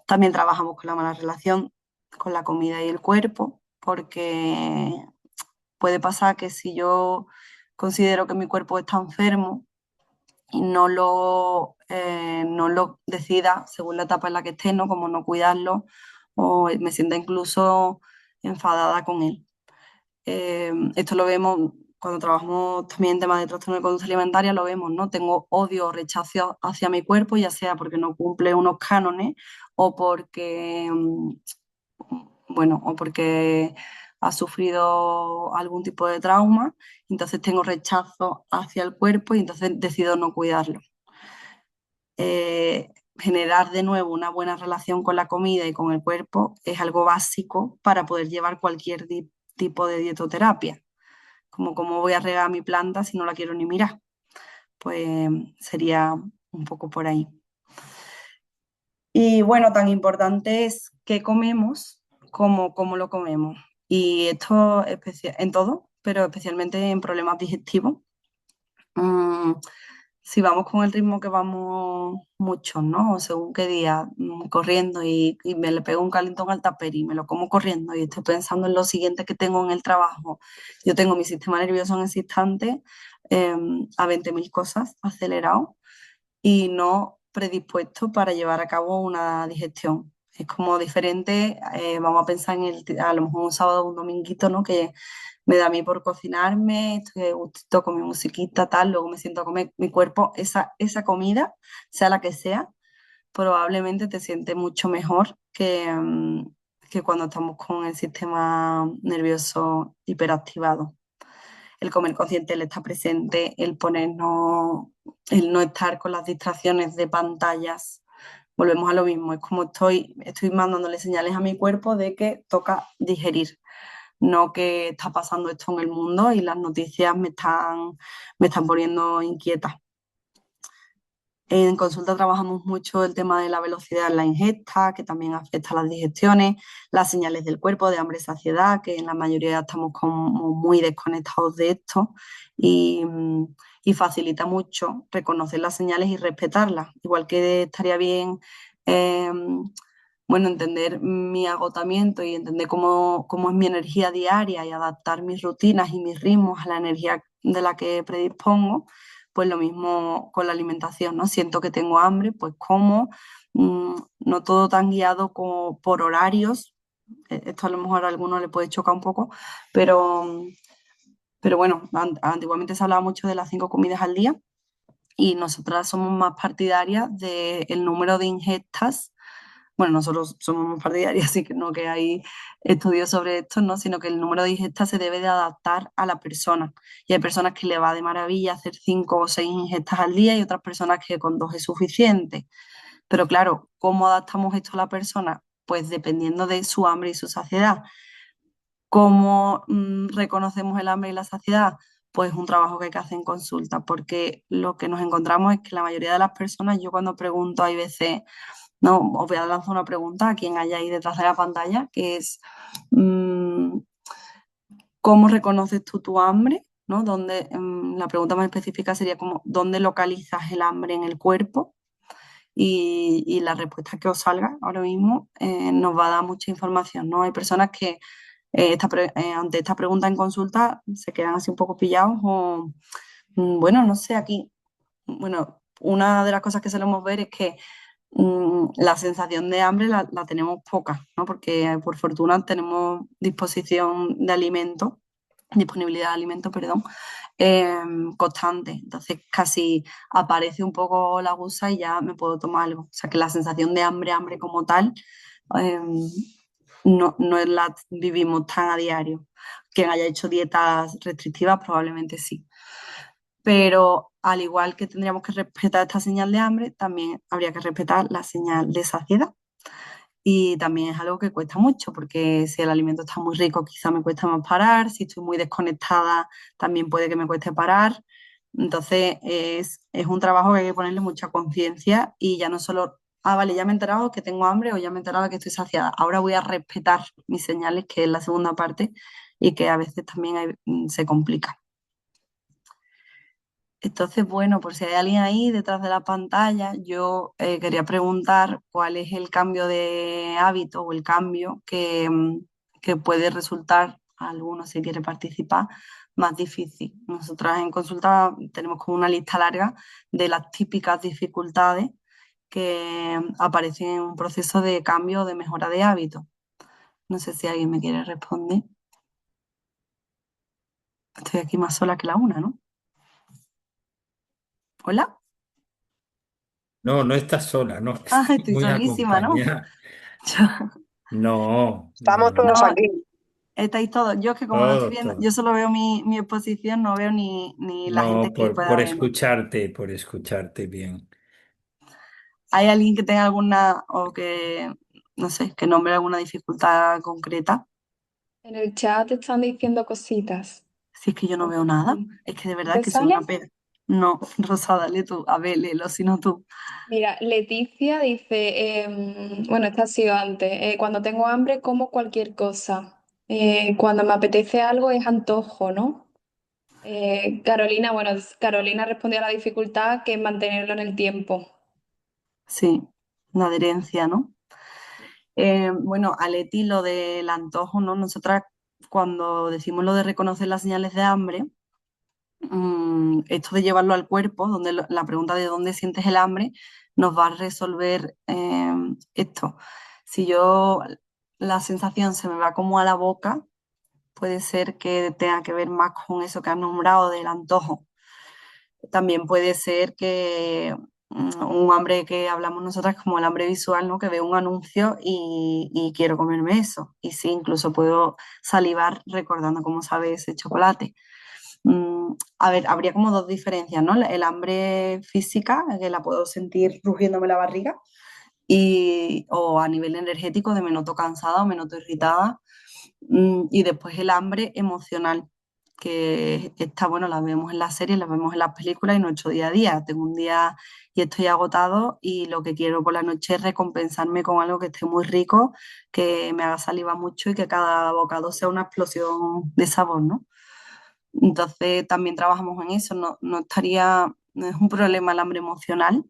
También trabajamos con la mala relación con la comida y el cuerpo, porque puede pasar que si yo considero que mi cuerpo está enfermo y no lo decida según la etapa en la que esté, ¿no? Como no cuidarlo, o me sienta incluso enfadada con él. Esto lo vemos cuando trabajamos también en temas de trastorno de conducta alimentaria, lo vemos, ¿no? Tengo odio o rechazo hacia mi cuerpo, ya sea porque no cumple unos cánones o porque, bueno, o porque ha sufrido algún tipo de trauma, entonces tengo rechazo hacia el cuerpo y entonces decido no cuidarlo. Generar de nuevo una buena relación con la comida y con el cuerpo es algo básico para poder llevar cualquier tipo de dietoterapia. Como cómo voy a regar mi planta si no la quiero ni mirar. Pues sería un poco por ahí. Y bueno, tan importante es qué comemos como cómo lo comemos. Y esto en todo, pero especialmente en problemas digestivos. Mm, si vamos con el ritmo que vamos muchos, ¿no? O según qué día, corriendo y me le pego un calentón al tupper y me lo como corriendo y estoy pensando en lo siguiente que tengo en el trabajo. Yo tengo mi sistema nervioso en ese instante a 20.000 cosas acelerado y no predispuesto para llevar a cabo una digestión. Es como diferente, vamos a pensar a lo mejor un sábado o un dominguito, ¿no? Que me da a mí por cocinarme, estoy de gustito con mi musiquita, tal, luego me siento a comer mi cuerpo, esa comida, sea la que sea, probablemente te sientes mucho mejor que cuando estamos con el sistema nervioso hiperactivado. El comer consciente, el estar presente, el ponernos, el no estar con las distracciones de pantallas. Volvemos a lo mismo, es como estoy mandándole señales a mi cuerpo de que toca digerir, no que está pasando esto en el mundo y las noticias me están poniendo inquieta. En consulta trabajamos mucho el tema de la velocidad en la ingesta, que también afecta a las digestiones, las señales del cuerpo de hambre y saciedad, que en la mayoría estamos como muy desconectados de esto y facilita mucho reconocer las señales y respetarlas. Igual que estaría bien bueno, entender mi agotamiento y entender cómo es mi energía diaria y adaptar mis rutinas y mis ritmos a la energía de la que predispongo, pues lo mismo con la alimentación, ¿no? Siento que tengo hambre, pues como, no todo tan guiado como por horarios, esto a lo mejor a algunos le puede chocar un poco, pero bueno, antiguamente se hablaba mucho de las 5 comidas al día y nosotras somos más partidarias del número de ingestas bueno, nosotros somos muy partidarios, así que no que hay estudios sobre esto, ¿no? Sino que el número de ingestas se debe de adaptar a la persona. Y hay personas que le va de maravilla hacer 5 o 6 ingestas al día y otras personas que con 2 es suficiente. Pero claro, ¿cómo adaptamos esto a la persona? Pues dependiendo de su hambre y su saciedad. ¿Cómo reconocemos el hambre y la saciedad? Pues un trabajo que hay que hacer en consulta, porque lo que nos encontramos es que la mayoría de las personas, yo cuando pregunto, hay veces, no, os voy a lanzar una pregunta a quien haya ahí detrás de la pantalla, que es, mm, ¿cómo reconoces tú tu hambre? ¿No? La pregunta más específica sería como, ¿dónde localizas el hambre en el cuerpo? Y la respuesta que os salga ahora mismo nos va a dar mucha información, ¿no? Hay personas que ante esta pregunta en consulta se quedan así un poco pillados o, bueno, no sé, aquí, bueno, una de las cosas que solemos ver es que la sensación de hambre la tenemos poca, ¿no? Porque por fortuna tenemos disponibilidad de alimento, perdón, constante. Entonces casi aparece un poco la gusa y ya me puedo tomar algo. O sea que la sensación de hambre, hambre como tal, em, no la vivimos tan a diario. Quien haya hecho dietas restrictivas probablemente sí. Pero al igual que tendríamos que respetar esta señal de hambre, también habría que respetar la señal de saciedad. Y también es algo que cuesta mucho, porque si el alimento está muy rico, quizá me cuesta más parar. Si estoy muy desconectada, también puede que me cueste parar. Entonces, es un trabajo que hay que ponerle mucha conciencia y ya no solo, vale, ya me he enterado que tengo hambre o ya me he enterado que estoy saciada. Ahora voy a respetar mis señales, que es la segunda parte, y que a veces también se complica. Entonces, bueno, por si hay alguien ahí detrás de la pantalla, yo quería preguntar cuál es el cambio de hábito o el cambio que puede resultar a alguno si quiere participar más difícil. Nosotras en consulta tenemos como una lista larga de las típicas dificultades que aparecen en un proceso de cambio o de mejora de hábito. No sé si alguien me quiere responder. Estoy aquí más sola que la una, ¿no? Hola. No, no estás sola, no, Ah, estoy estoy muy solísima, ¿no? acompañada. No, Estamos no, todos No, aquí. estáis todos. Yo es que como no estoy todo, viendo, todo. yo solo veo mi exposición, no veo ni la gente No, que pueda vernos. por escucharte bien. ¿Hay alguien que tenga alguna o que, no sé, que nombre alguna dificultad concreta? En el chat te están diciendo cositas. Si es que yo no veo nada, es que de ¿No verdad te que soy sale? una pera. No, Rosa, dale tú, a ver, léelo, si no tú. Mira, Leticia dice, bueno, esta ha sido antes, cuando tengo hambre como cualquier cosa. Cuando me apetece algo es antojo, ¿no? Carolina, bueno, Carolina respondió a la dificultad que es mantenerlo en el tiempo. Sí, la adherencia, ¿no? Bueno, a Leti lo del antojo, ¿no? Nosotras cuando decimos lo de reconocer las señales de hambre, esto de llevarlo al cuerpo, la pregunta de dónde sientes el hambre, nos va a resolver esto. Si yo la sensación se me va como a la boca, puede ser que tenga que ver más con eso que has nombrado del antojo. También puede ser que un hambre que hablamos nosotras como el hambre visual, ¿no? Que veo un anuncio y quiero comerme eso. Y sí, incluso puedo salivar recordando cómo sabe ese chocolate. A ver, habría como dos diferencias, ¿no? El hambre física, que la puedo sentir rugiéndome la barriga, o a nivel energético, de me noto cansada o me noto irritada. Y después el hambre emocional, que está, bueno, la vemos en las series, la vemos en las películas y nuestro día a día. Tengo un día y estoy agotado y lo que quiero por la noche es recompensarme con algo que esté muy rico, que me haga saliva mucho y que cada bocado sea una explosión de sabor, ¿no? Entonces también trabajamos en eso, no es un problema el hambre emocional,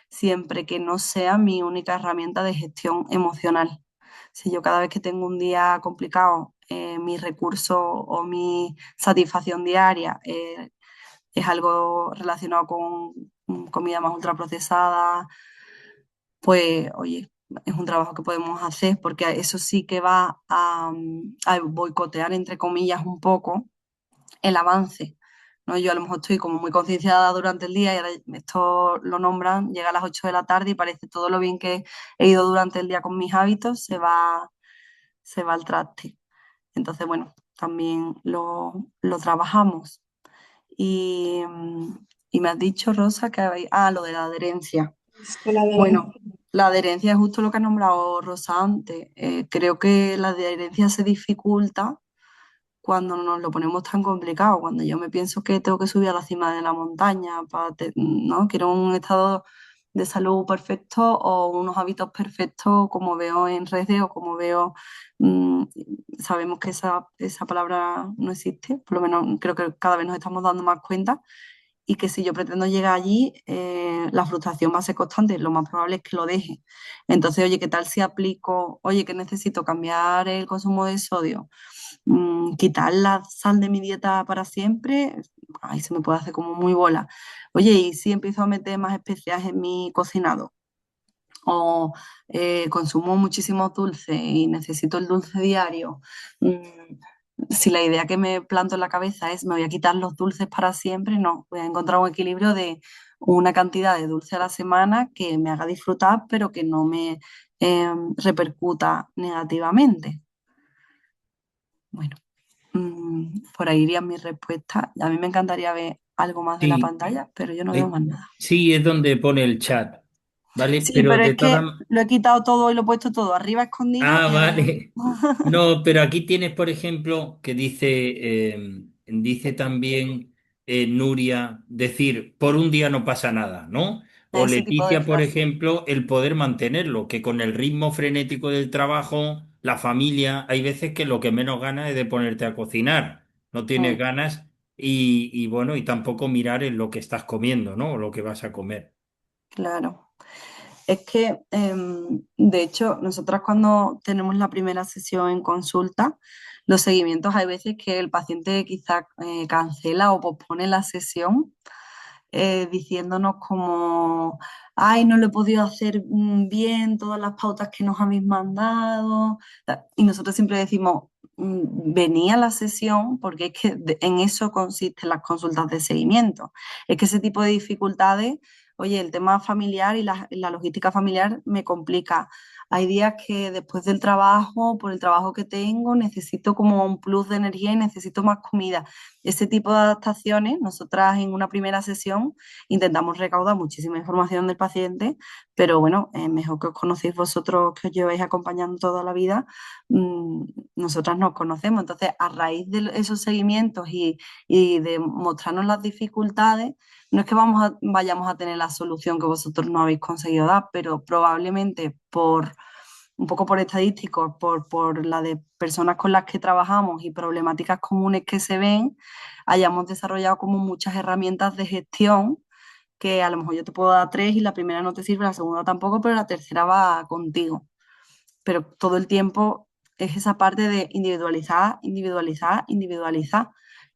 siempre que no sea mi única herramienta de gestión emocional. Si yo cada vez que tengo un día complicado, mi recurso o mi satisfacción diaria es algo relacionado con comida más ultraprocesada, pues oye, es un trabajo que podemos hacer porque eso sí que va a boicotear, entre comillas, un poco el avance, ¿no? Yo a lo mejor estoy como muy concienciada durante el día y ahora esto lo nombran, llega a las 8 de la tarde y parece todo lo bien que he ido durante el día con mis hábitos, se va al traste. Entonces, bueno, también lo trabajamos. Y, y me has dicho, Rosa, que lo de la adherencia. Con la adherencia. Bueno, la adherencia es justo lo que ha nombrado Rosa antes. Creo que la adherencia se dificulta cuando nos lo ponemos tan complicado, cuando yo me pienso que tengo que subir a la cima de la montaña, ¿no? Quiero un estado de salud perfecto o unos hábitos perfectos como veo en redes o como veo, mm, sabemos que esa palabra no existe, por lo menos creo que cada vez nos estamos dando más cuenta y que si yo pretendo llegar allí, la frustración va a ser constante, lo más probable es que lo deje. Entonces, oye, ¿qué tal si aplico, oye, que necesito cambiar el consumo de sodio? Quitar la sal de mi dieta para siempre, ahí se me puede hacer como muy bola. Oye, ¿y si empiezo a meter más especias en mi cocinado? O consumo muchísimos dulces y necesito el dulce diario. Si la idea que me planto en la cabeza es me voy a quitar los dulces para siempre, no, voy a encontrar un equilibrio de una cantidad de dulce a la semana que me haga disfrutar, pero que no me repercuta negativamente. Bueno. Por ahí iría mi respuesta. A mí me encantaría ver algo más de la Sí, pantalla, pero yo no veo eh, más nada. sí, es donde pone el chat, ¿vale? Sí, Pero pero de es que todas... lo he quitado todo y lo he puesto todo arriba escondido Ah, y ahora no. vale. No, pero aquí tienes, por ejemplo, que dice también Nuria, decir, por un día no pasa nada, ¿no? O Ese tipo de Leticia, por frase. ejemplo, el poder mantenerlo, que con el ritmo frenético del trabajo, la familia, hay veces que lo que menos ganas es de ponerte a cocinar, no tienes Mm, ganas y bueno, y tampoco mirar en lo que estás comiendo, ¿no? O lo que vas a comer. claro. Es que, de hecho, nosotras cuando tenemos la primera sesión en consulta, los seguimientos hay veces que el paciente quizá cancela o pospone la sesión diciéndonos como, ay, no lo he podido hacer bien, todas las pautas que nos habéis mandado. Y nosotros siempre decimos, vení a la sesión porque es que en eso consisten las consultas de seguimiento. Es que ese tipo de dificultades, oye, el tema familiar y la logística familiar me complica. Hay días que después del trabajo, por el trabajo que tengo, necesito como un plus de energía y necesito más comida. Ese tipo de adaptaciones, nosotras en una primera sesión intentamos recaudar muchísima información del paciente, pero bueno, mejor que os conocéis vosotros que os lleváis acompañando toda la vida, mm, nosotras nos conocemos. Entonces, a raíz de esos seguimientos y de mostrarnos las dificultades, no es que vayamos a tener la solución que vosotros no habéis conseguido dar, pero probablemente un poco por estadísticos, por la de personas con las que trabajamos y problemáticas comunes que se ven, hayamos desarrollado como muchas herramientas de gestión que a lo mejor yo te puedo dar tres y la primera no te sirve, la segunda tampoco, pero la tercera va contigo. Pero todo el tiempo es esa parte de individualizar, individualizar, individualizar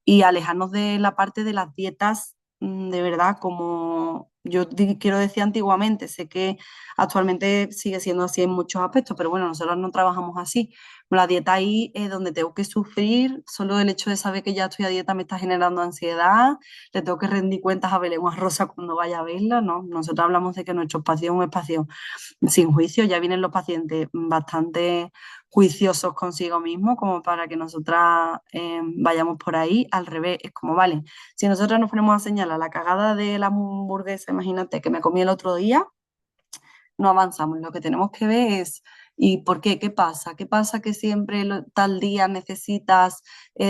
y alejarnos de la parte de las dietas de verdad, como yo quiero decir antiguamente, sé que actualmente sigue siendo así en muchos aspectos, pero bueno, nosotros no trabajamos así. La dieta ahí es donde tengo que sufrir, solo el hecho de saber que ya estoy a dieta me está generando ansiedad, le tengo que rendir cuentas a Belén o a Rosa cuando vaya a verla, ¿no? Nosotros hablamos de que nuestro espacio es un espacio sin juicio, ya vienen los pacientes bastante juiciosos consigo mismos como para que nosotras vayamos por ahí. Al revés, es como, vale, si nosotros nos ponemos a señalar la cagada de la hamburguesa, imagínate que me comí el otro día, no avanzamos. Lo que tenemos que ver es, ¿y por qué? ¿Qué pasa? ¿Qué pasa que siempre tal día necesitas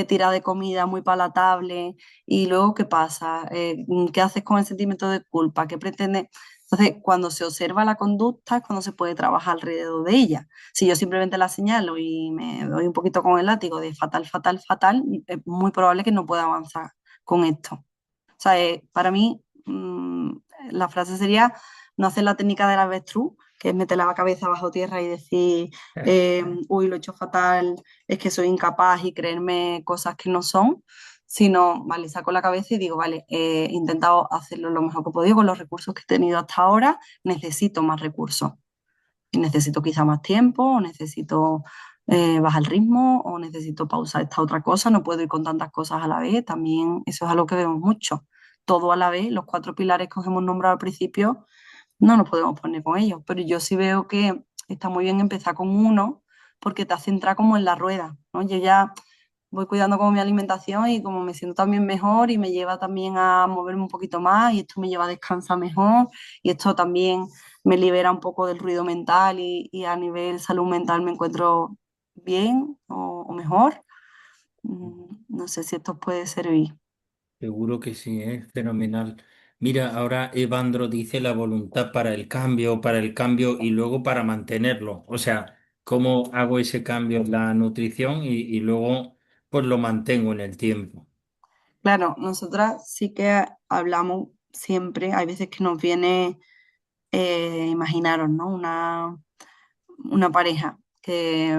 tirar de comida muy palatable? Y luego, ¿qué pasa? ¿Qué haces con el sentimiento de culpa? ¿Qué pretendes? Entonces, cuando se observa la conducta es cuando se puede trabajar alrededor de ella. Si yo simplemente la señalo y me doy un poquito con el látigo de fatal, fatal, fatal, es muy probable que no pueda avanzar con esto. O sea, para mí, la frase sería no hacer la técnica del avestruz, que es meter la cabeza bajo tierra y decir, uy, lo he hecho fatal, es que soy incapaz y creerme cosas que no son, sino, vale, saco la cabeza y digo, vale, he intentado hacerlo lo mejor que he podido con los recursos que he tenido hasta ahora, necesito más recursos. Y necesito quizá más tiempo, o necesito baja el ritmo o necesito pausar esta otra cosa, no puedo ir con tantas cosas a la vez. También eso es algo que vemos mucho. Todo a la vez, los 4 pilares que os hemos nombrado al principio, no nos podemos poner con ellos, pero yo sí veo que está muy bien empezar con uno porque te hace entrar como en la rueda, ¿no? Yo ya voy cuidando como mi alimentación y como me siento también mejor y me lleva también a moverme un poquito más y esto me lleva a descansar mejor y esto también me libera un poco del ruido mental y a nivel salud mental me encuentro bien o mejor. No sé si esto os puede servir. Seguro que sí, es fenomenal. Mira, ahora Evandro dice la voluntad para el cambio y luego para mantenerlo. O sea, ¿cómo hago ese cambio en la nutrición y luego pues lo mantengo en el tiempo? Claro, nosotras sí que hablamos siempre, hay veces que nos viene, imaginaros, ¿no? Una pareja que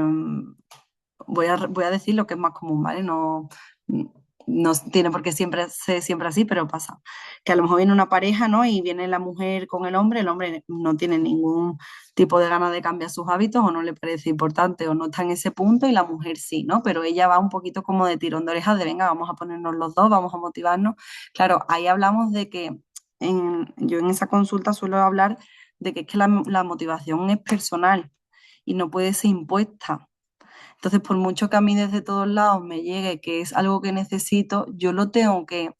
voy a decir lo que es más común, ¿vale? No, no tiene por qué siempre ser siempre así, pero pasa. Que a lo mejor viene una pareja, ¿no? Y viene la mujer con el hombre no tiene ningún tipo de ganas de cambiar sus hábitos o no le parece importante o no está en ese punto y la mujer sí, ¿no? Pero ella va un poquito como de tirón de orejas de venga, vamos a ponernos los dos, vamos a motivarnos. Claro, ahí hablamos de que yo en esa consulta suelo hablar de que es que la motivación es personal y no puede ser impuesta. Entonces, por mucho que a mí desde todos lados me llegue que es algo que necesito, yo lo tengo que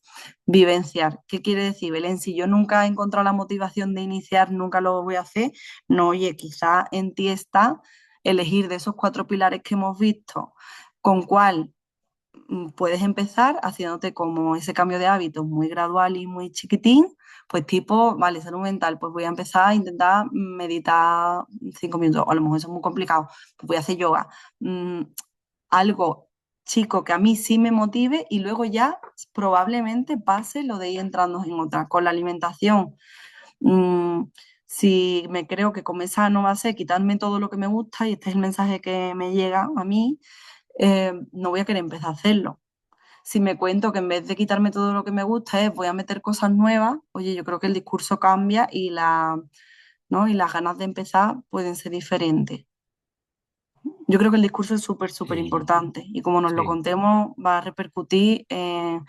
vivenciar. ¿Qué quiere decir, Belén? Si yo nunca he encontrado la motivación de iniciar, nunca lo voy a hacer. No, oye, quizá en ti está elegir de esos 4 pilares que hemos visto, con cuál puedes empezar haciéndote como ese cambio de hábitos muy gradual y muy chiquitín, pues tipo, vale, salud mental, pues voy a empezar a intentar meditar 5 minutos, o a lo mejor eso es muy complicado, pues voy a hacer yoga. Mm, algo chico que a mí sí me motive y luego ya probablemente pase lo de ir entrando en otra. Con la alimentación, mm, si me creo que comer sano va a ser quitarme todo lo que me gusta, y este es el mensaje que me llega a mí, no voy a querer empezar a hacerlo. Si me cuento que en vez de quitarme todo lo que me gusta voy a meter cosas nuevas, oye, yo creo que el discurso cambia ¿no? y las ganas de empezar pueden ser diferentes. Yo creo que el discurso es súper, súper Sí, importante y como nos lo sí. contemos va a repercutir en,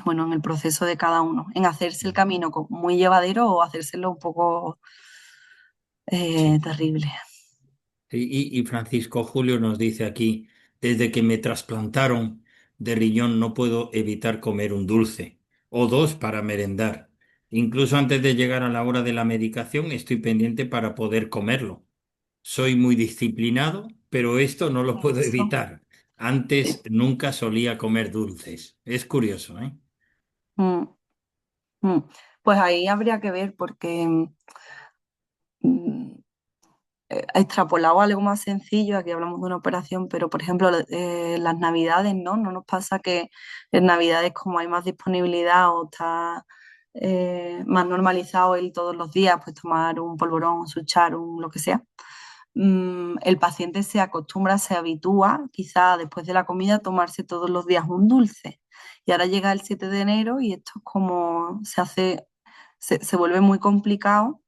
bueno, en el proceso de cada uno, en hacerse el camino muy llevadero o hacérselo un poco Sí. terrible. Sí, y Francisco Julio nos dice aquí, desde que me trasplantaron de riñón no puedo evitar comer un dulce o dos para merendar. Incluso antes de llegar a la hora de la medicación estoy pendiente para poder comerlo. Soy muy disciplinado, pero esto no lo puedo Eso. evitar. Antes nunca solía comer dulces. Es curioso, ¿eh? Mm, mm. Pues ahí habría que ver porque mm, extrapolado a algo más sencillo, aquí hablamos de una operación, pero por ejemplo, las navidades, ¿no? No nos pasa que en navidades como hay más disponibilidad o está más normalizado el todos los días, pues tomar un polvorón, un suchar, un lo que sea. El paciente se acostumbra, se habitúa, quizá después de la comida, a tomarse todos los días un dulce. Y ahora llega el 7 de enero y esto es como se vuelve muy complicado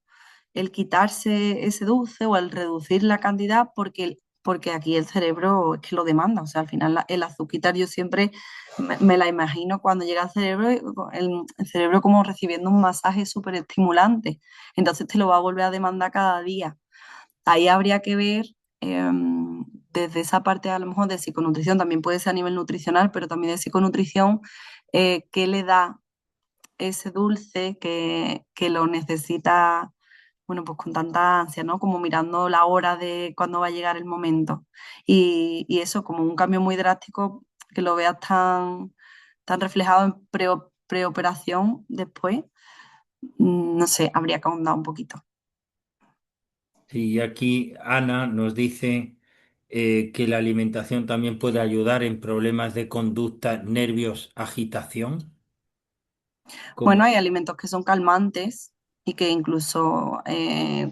el quitarse ese dulce o el reducir la cantidad porque aquí el cerebro es que lo demanda. O sea, al final el azuquitar yo siempre me la imagino cuando llega al cerebro, el cerebro como recibiendo un masaje súper estimulante. Entonces te lo va a volver a demandar cada día. Ahí habría que ver desde esa parte a lo mejor de psiconutrición, también puede ser a nivel nutricional, pero también de psiconutrición, qué le da ese dulce que lo necesita, bueno, pues con tanta ansia, ¿no? Como mirando la hora de cuándo va a llegar el momento. Y eso, como un cambio muy drástico, que lo veas tan reflejado en preoperación después, no sé, habría que ahondar un poquito. Y aquí Ana nos dice que la alimentación también puede ayudar en problemas de conducta, nervios, agitación. Bueno, ¿Cómo? hay alimentos que son calmantes y que incluso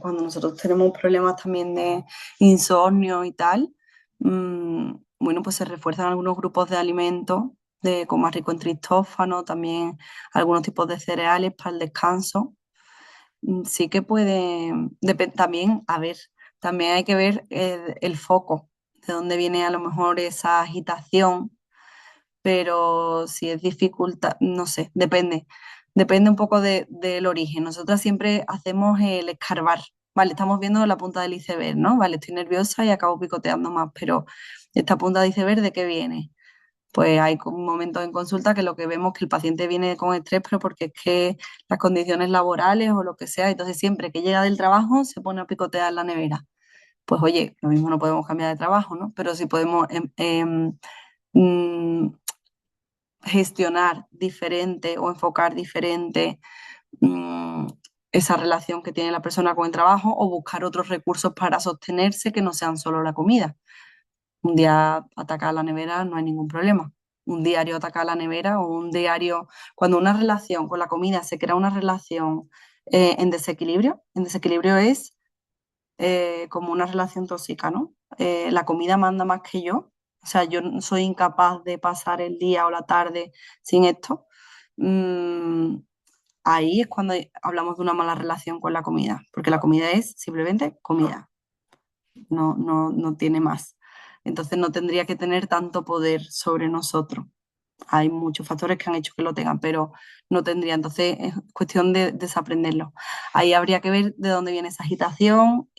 cuando nosotros tenemos problemas también de insomnio y tal, bueno, pues se refuerzan algunos grupos de alimentos como más rico en triptófano, también algunos tipos de cereales para el descanso. Sí que puede, también, a ver, También hay que ver el foco, de dónde viene a lo mejor esa agitación, pero si es dificultad, no sé, depende un poco del origen. Nosotras siempre hacemos el escarbar, vale, estamos viendo la punta del iceberg, ¿no? Vale, estoy nerviosa y acabo picoteando más, pero esta punta de iceberg, ¿de qué viene? Pues hay momentos en consulta que lo que vemos es que el paciente viene con estrés, pero porque es que las condiciones laborales o lo que sea, entonces siempre que llega del trabajo se pone a picotear la nevera. Pues oye, lo mismo no podemos cambiar de trabajo, ¿no? Pero sí podemos mm, gestionar diferente o enfocar diferente mm, esa relación que tiene la persona con el trabajo o buscar otros recursos para sostenerse que no sean solo la comida. Un día atacar la nevera no hay ningún problema. Un diario atacar la nevera o un diario, cuando una relación con la comida se crea una relación en desequilibrio es como una relación tóxica, ¿no? La comida manda más que yo, o sea, yo no soy incapaz de pasar el día o la tarde sin esto. Mm, ahí es cuando hablamos de una mala relación con la comida, porque la comida es simplemente comida, no tiene más. Entonces no tendría que tener tanto poder sobre nosotros. Hay muchos factores que han hecho que lo tengan, pero no tendría. Entonces es cuestión de desaprenderlo. Ahí habría que ver de dónde viene esa agitación,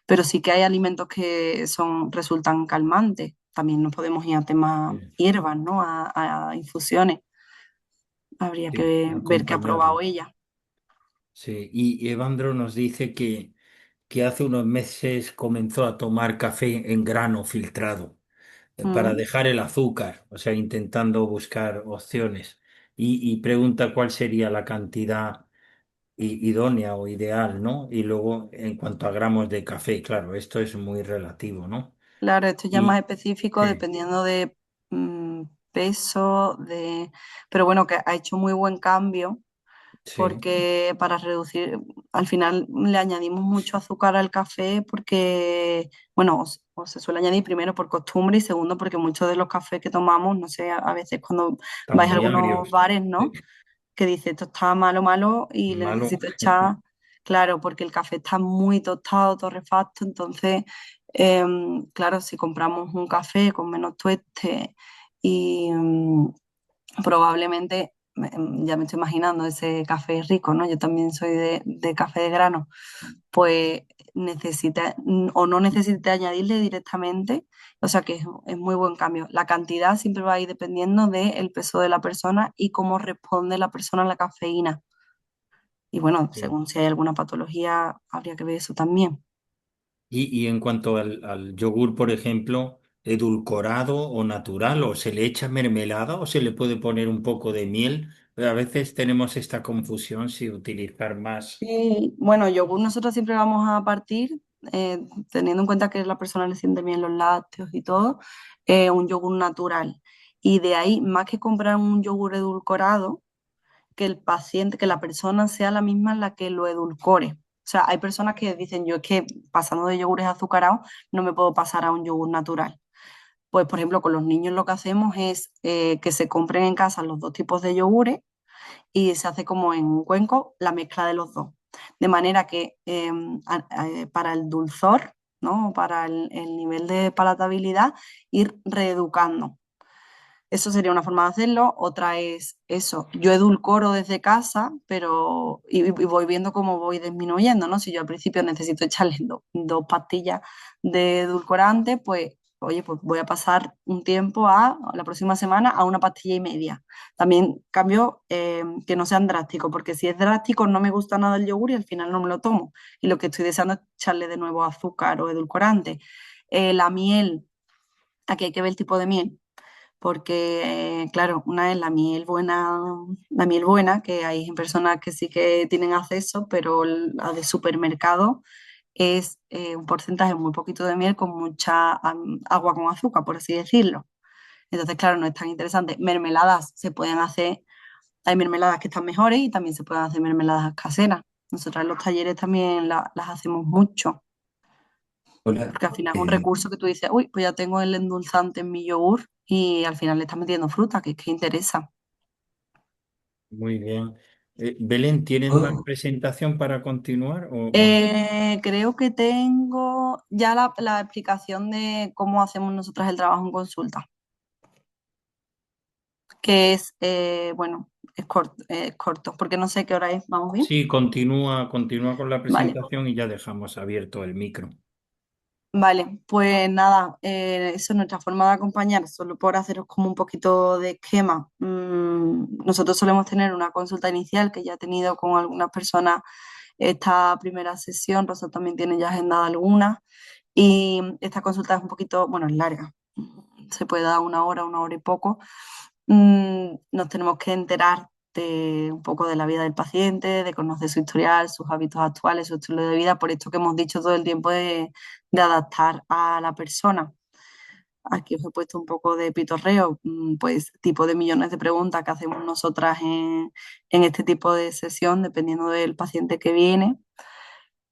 pero sí que hay alimentos que resultan calmantes. También nos podemos ir a temas Sí, hierbas, ¿no? A infusiones. Habría sí, que ver qué ha probado acompañarlo. ella. Sí, y Evandro nos dice que hace unos meses comenzó a tomar café en grano filtrado para Mm. dejar el azúcar, o sea, intentando buscar opciones. Y pregunta cuál sería la cantidad idónea o ideal, ¿no? Y luego, en cuanto a gramos de café, claro, esto es muy relativo, ¿no? Claro, esto ya es más Y específico sí, dependiendo de peso, pero bueno, que ha hecho muy buen cambio sí, porque para reducir, al final le añadimos mucho azúcar al café porque, bueno, o se suele añadir primero por costumbre y segundo porque muchos de los cafés que tomamos, no sé, a veces cuando están vais a muy algunos agrios. bares, Sí, ¿no? Que dice, esto está malo, malo y le malo. necesito echar, claro, porque el café está muy tostado, torrefacto, entonces, claro, si compramos un café con menos tueste y probablemente, ya me estoy imaginando ese café rico, ¿no? Yo también soy de café de grano, pues necesita o no necesite añadirle directamente, o sea que es muy buen cambio. La cantidad siempre va a ir dependiendo del peso de la persona y cómo responde la persona a la cafeína. Y bueno, Sí. según si hay alguna patología, habría que ver eso también. Y en cuanto al yogur, por ejemplo, edulcorado o natural, o se le echa mermelada o se le puede poner un poco de miel. A veces tenemos esta confusión si utilizar más. Y bueno, yogur nosotros siempre vamos a partir, teniendo en cuenta que a la persona le siente bien los lácteos y todo, un yogur natural. Y de ahí, más que comprar un yogur edulcorado, que el paciente, que la persona sea la misma la que lo edulcore. O sea, hay personas que dicen, yo es que pasando de yogures azucarados no me puedo pasar a un yogur natural. Pues, por ejemplo, con los niños lo que hacemos es que se compren en casa los dos tipos de yogures y se hace como en un cuenco la mezcla de los dos. De manera que para el dulzor, ¿no? Para el nivel de palatabilidad, ir reeducando. Eso sería una forma de hacerlo. Otra es eso. Yo edulcoro desde casa, pero y voy viendo cómo voy disminuyendo, ¿no? Si yo al principio necesito echarle dos pastillas de edulcorante, pues, oye, pues voy a pasar un tiempo la próxima semana a una pastilla y media. También cambio que no sean drásticos, porque si es drástico no me gusta nada el yogur y al final no me lo tomo. Y lo que estoy deseando es echarle de nuevo azúcar o edulcorante. La miel, aquí hay que ver el tipo de miel porque, claro, una es la miel buena, que hay personas que sí que tienen acceso, pero la de supermercado es un porcentaje muy poquito de miel con mucha agua con azúcar, por así decirlo. Entonces, claro, no es tan interesante. Mermeladas se pueden hacer, hay mermeladas que están mejores y también se pueden hacer mermeladas caseras. Nosotros en los talleres también las hacemos mucho, Hola. porque al final es un recurso que tú dices, uy, pues ya tengo el endulzante en mi yogur y al final le estás metiendo fruta, que es que interesa. Muy bien. Belén, ¿tienes más presentación para continuar? Creo que tengo ya la explicación de cómo hacemos nosotras el trabajo en consulta, que es, bueno, es corto, porque no sé qué hora es, ¿vamos bien? Sí, continúa con la Vale, presentación y ya dejamos abierto el micro. vale, pues nada, eso es nuestra forma de acompañar, solo por haceros como un poquito de esquema. Nosotros solemos tener una consulta inicial que ya he tenido con algunas personas esta primera sesión, Rosa también tiene ya agendada alguna, y esta consulta es un poquito, bueno, es larga, se puede dar una hora y poco. Nos tenemos que enterar de un poco de la vida del paciente, de conocer su historial, sus hábitos actuales, su estilo de vida, por esto que hemos dicho todo el tiempo de adaptar a la persona. Aquí os he puesto un poco de pitorreo, pues tipo de millones de preguntas que hacemos nosotras en este tipo de sesión, dependiendo del paciente que viene,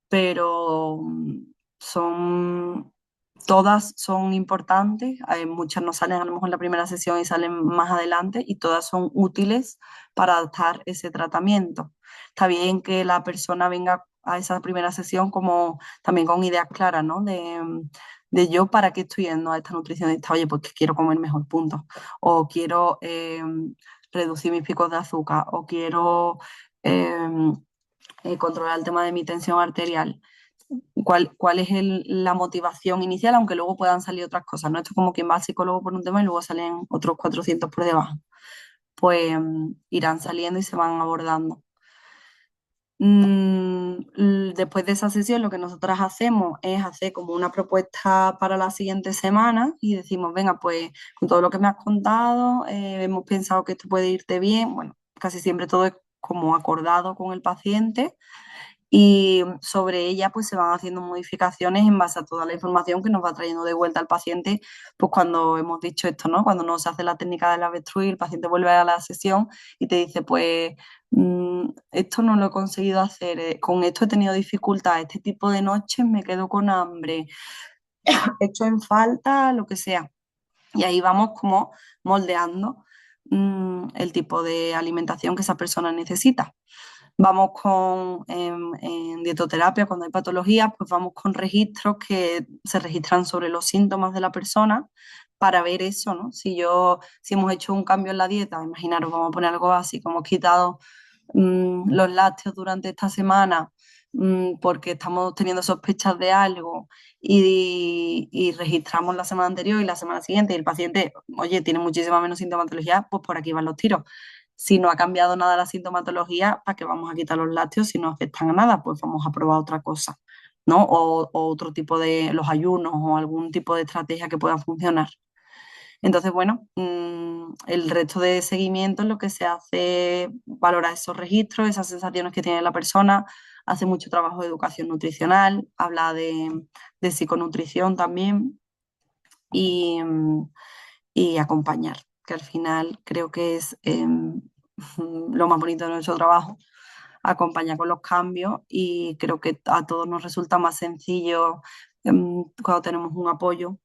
pero son, todas son importantes, muchas no salen a lo mejor en la primera sesión y salen más adelante y todas son útiles para adaptar ese tratamiento. Está bien que la persona venga a esa primera sesión como también con ideas claras, ¿no? De yo para qué estoy yendo a esta nutricionista, oye, pues que quiero comer mejor, punto. O quiero reducir mis picos de azúcar, o quiero controlar el tema de mi tensión arterial. ¿Cuál es la motivación inicial? Aunque luego puedan salir otras cosas, ¿no? Esto es como quien va al psicólogo por un tema y luego salen otros 400 por debajo. Pues irán saliendo y se van abordando. Después de esa sesión, lo que nosotras hacemos es hacer como una propuesta para la siguiente semana y decimos, venga, pues con todo lo que me has contado, hemos pensado que esto puede irte bien. Bueno, casi siempre todo es como acordado con el paciente y sobre ella pues se van haciendo modificaciones en base a toda la información que nos va trayendo de vuelta el paciente, pues cuando hemos dicho esto, ¿no? Cuando no se hace la técnica del avestruz y el paciente vuelve a la sesión y te dice, pues esto no lo he conseguido hacer, con esto he tenido dificultad, este tipo de noches me quedo con hambre, esto en falta, lo que sea. Y ahí vamos como moldeando el tipo de alimentación que esa persona necesita. Vamos en dietoterapia, cuando hay patologías, pues vamos con registros que se registran sobre los síntomas de la persona para ver eso, ¿no? Si hemos hecho un cambio en la dieta, imaginaros, vamos a poner algo así, como hemos quitado los lácteos durante esta semana porque estamos teniendo sospechas de algo y registramos la semana anterior y la semana siguiente y el paciente, oye, tiene muchísima menos sintomatología, pues por aquí van los tiros. Si no ha cambiado nada la sintomatología, ¿para qué vamos a quitar los lácteos si no afectan a nada? Pues vamos a probar otra cosa, ¿no? O otro tipo de, los ayunos o algún tipo de estrategia que pueda funcionar. Entonces, bueno, el resto de seguimiento lo que se hace valorar esos registros, esas sensaciones que tiene la persona, hace mucho trabajo de educación nutricional, habla de psiconutrición también y, y acompañar, que al final creo que es lo más bonito de nuestro trabajo, acompañar con los cambios y creo que a todos nos resulta más sencillo cuando tenemos un apoyo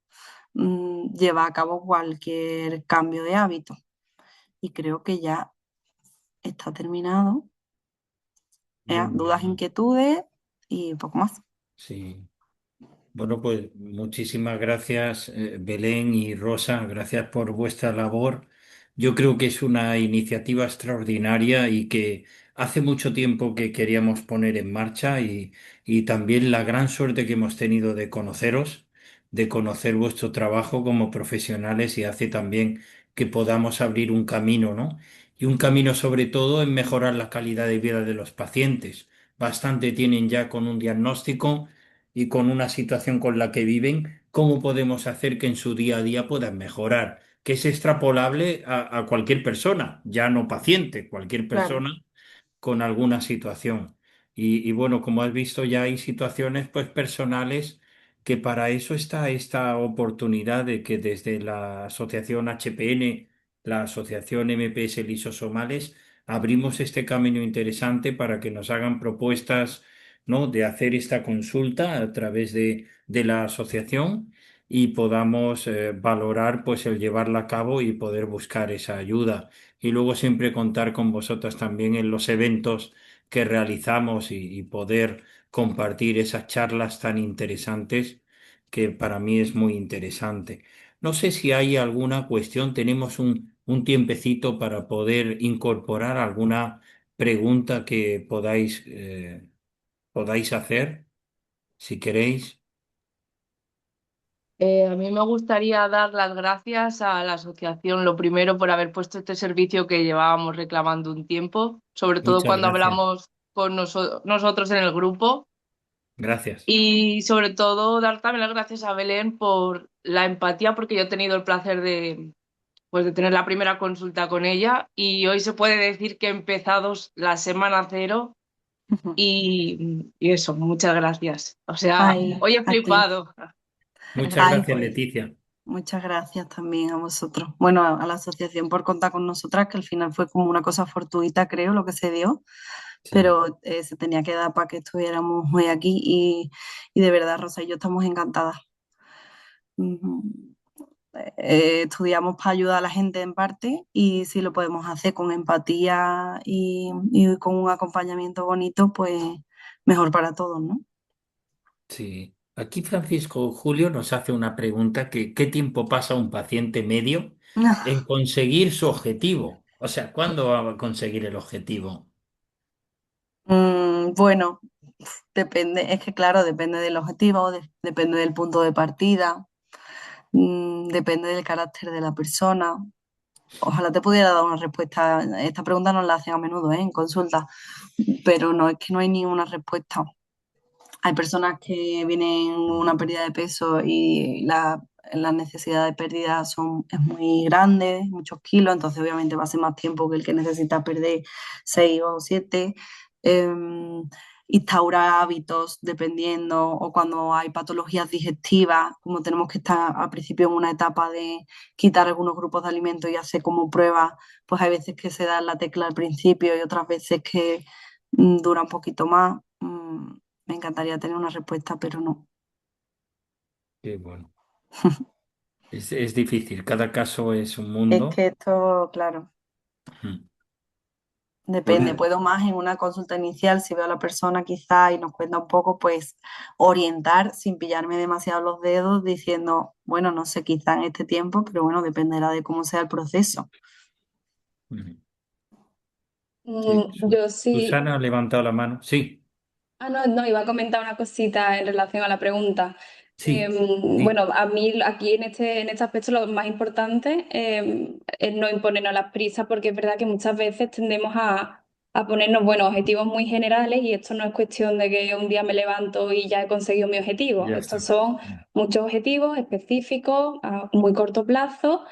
lleva a cabo cualquier cambio de hábito. Y creo que ya está terminado. Muy Dudas, bien. inquietudes y poco más. Sí. Bueno, pues muchísimas gracias, Belén y Rosa, gracias por vuestra labor. Yo creo que es una iniciativa extraordinaria y que hace mucho tiempo que queríamos poner en marcha y también la gran suerte que hemos tenido de conoceros, de conocer vuestro trabajo como profesionales y hace también que podamos abrir un camino, ¿no? Y un camino sobre todo en mejorar la calidad de vida de los pacientes. Bastante tienen ya con un diagnóstico y con una situación con la que viven, ¿cómo podemos hacer que en su día a día puedan mejorar? Que es extrapolable a cualquier persona, ya no paciente, cualquier Claro, persona con alguna situación. Y bueno, como has visto, ya hay situaciones pues personales que para eso está esta oportunidad de que desde la asociación HPN, la asociación MPS Lisosomales, abrimos este camino interesante para que nos hagan propuestas, ¿no? De hacer esta consulta a través de la asociación y podamos valorar pues el llevarla a cabo y poder buscar esa ayuda. y luego siempre contar con vosotras también en los eventos que realizamos y poder compartir esas charlas tan interesantes que para mí es muy interesante. No sé si hay alguna cuestión, tenemos un tiempecito para poder incorporar alguna pregunta que podáis hacer, si queréis. A mí me gustaría dar las gracias a la asociación, lo primero por haber puesto este servicio que llevábamos reclamando un tiempo, sobre todo Muchas cuando gracias. hablamos con nosotros en el grupo, Gracias. y sobre todo dar también las gracias a Belén por la empatía, porque yo he tenido el placer de tener la primera consulta con ella y hoy se puede decir que he empezado la semana cero y eso, muchas gracias. O sea, Ay, hoy he a ti. flipado. Muchas Ay, gracias, pues Leticia. muchas gracias también a vosotros. Bueno, a la asociación por contar con nosotras, que al final fue como una cosa fortuita, creo, lo que se dio, Sí. pero se tenía que dar para que estuviéramos hoy aquí y de verdad, Rosa y yo estamos encantadas. Ujú. Estudiamos para ayudar a la gente en parte y si lo podemos hacer con empatía y con un acompañamiento bonito, pues mejor para todos, ¿no? Sí. Aquí Francisco Julio nos hace una pregunta que ¿qué tiempo pasa un paciente medio en conseguir su objetivo? O sea, ¿cuándo va a conseguir el objetivo? Bueno, depende, es que claro, depende del objetivo, depende del punto de partida, depende del carácter de la persona. Ojalá te pudiera dar una respuesta. Esta pregunta nos la hacen a menudo, ¿eh? En consulta, pero no, es que no hay ni una respuesta. Hay personas que vienen una pérdida de peso y la necesidad de pérdida es muy grande, muchos kilos, entonces obviamente va a ser más tiempo que el que necesita perder 6 o 7. Instaurar hábitos dependiendo, o cuando hay patologías digestivas, como tenemos que estar al principio en una etapa de quitar algunos grupos de alimentos y hacer como pruebas, pues hay veces que se da la tecla al principio y otras veces que dura un poquito más. Me encantaría tener una respuesta, pero no. Qué bueno. Es difícil, cada caso es un Es mundo. que esto, claro, Mm. Pues, depende. Puedo más en una consulta inicial, si veo a la persona quizá y nos cuenta un poco, pues orientar sin pillarme demasiado los dedos diciendo, bueno, no sé, quizá en este tiempo, pero bueno, dependerá de cómo sea el proceso. mm, sí. Yo sí. Susana ha levantado la mano. Sí, Ah, no, no, iba a comentar una cosita en relación a la pregunta. sí, sí. Bueno, a mí aquí en este aspecto lo más importante es no imponernos las prisas, porque es verdad que muchas veces tendemos a ponernos, bueno, objetivos muy generales y esto no es cuestión de que un día me levanto y ya he conseguido mi objetivo. Ya Estos está. son muchos objetivos específicos a muy corto plazo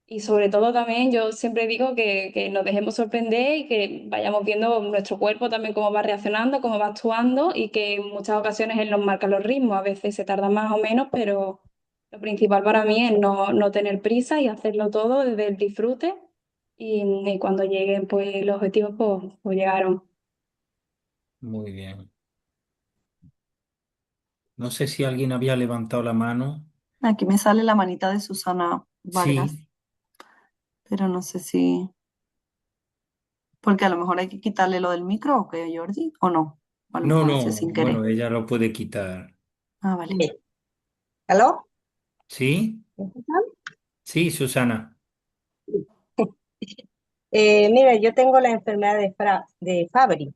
y sobre todo también yo siempre digo que nos dejemos sorprender y que vayamos viendo nuestro cuerpo también cómo va reaccionando, cómo va actuando y que en muchas ocasiones él nos marca los ritmos. A veces se tarda más o menos, pero lo principal para mí es no tener prisa y hacerlo todo desde el disfrute y cuando lleguen pues los objetivos pues llegaron. Muy bien. No sé si alguien había levantado la mano. Aquí me sale la manita de Susana Vargas, Sí. pero no sé si, porque a lo mejor hay que quitarle lo del micro o qué, Jordi, o no. O a lo No, mejor no, hice sin querer. bueno, ella lo puede quitar. Ah, vale. ¿Aló? ¿Sí? ¿Me escuchan? Sí, Susana. Mira, yo tengo la enfermedad de Fabry.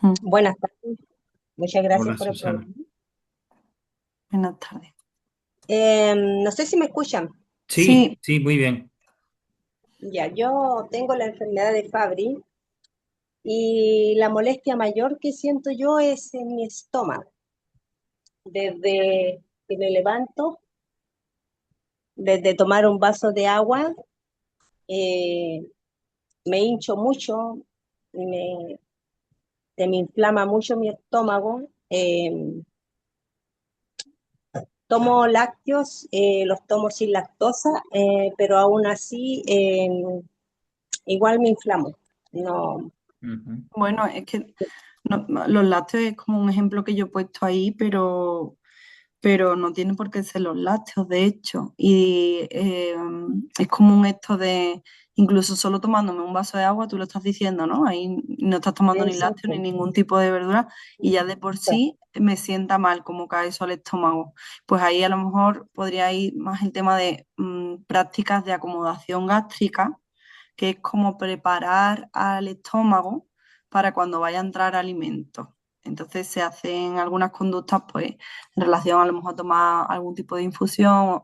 Mm, Buenas tardes, muchas gracias Hola, por el programa. Susana. Buenas tardes. No sé si me escuchan. Sí, Sí, sí, muy bien. Ya, yo tengo la enfermedad de Fabry y la molestia mayor que siento yo es en mi estómago. Desde que me levanto, desde tomar un vaso de agua, eh, me hincho mucho, me, se me inflama mucho mi estómago. Tomo lácteos, los tomo sin lactosa, pero aún así igual me inflamo. No, Ujú. bueno, es que los lácteos es como un ejemplo que yo he puesto ahí, pero pero no tiene por qué ser los lácteos, de hecho. Y es común esto de, incluso solo tomándome un vaso de agua, tú lo estás diciendo, ¿no? Ahí no estás tomando ni lácteos ni Exacto. ningún tipo de verdura y ya de por sí me sienta mal como cae eso al estómago. Pues ahí a lo mejor podría ir más el tema de prácticas de acomodación gástrica, que es como preparar al estómago para cuando vaya a entrar alimentos. Entonces se hacen algunas conductas pues en relación a lo mejor a tomar algún tipo de infusión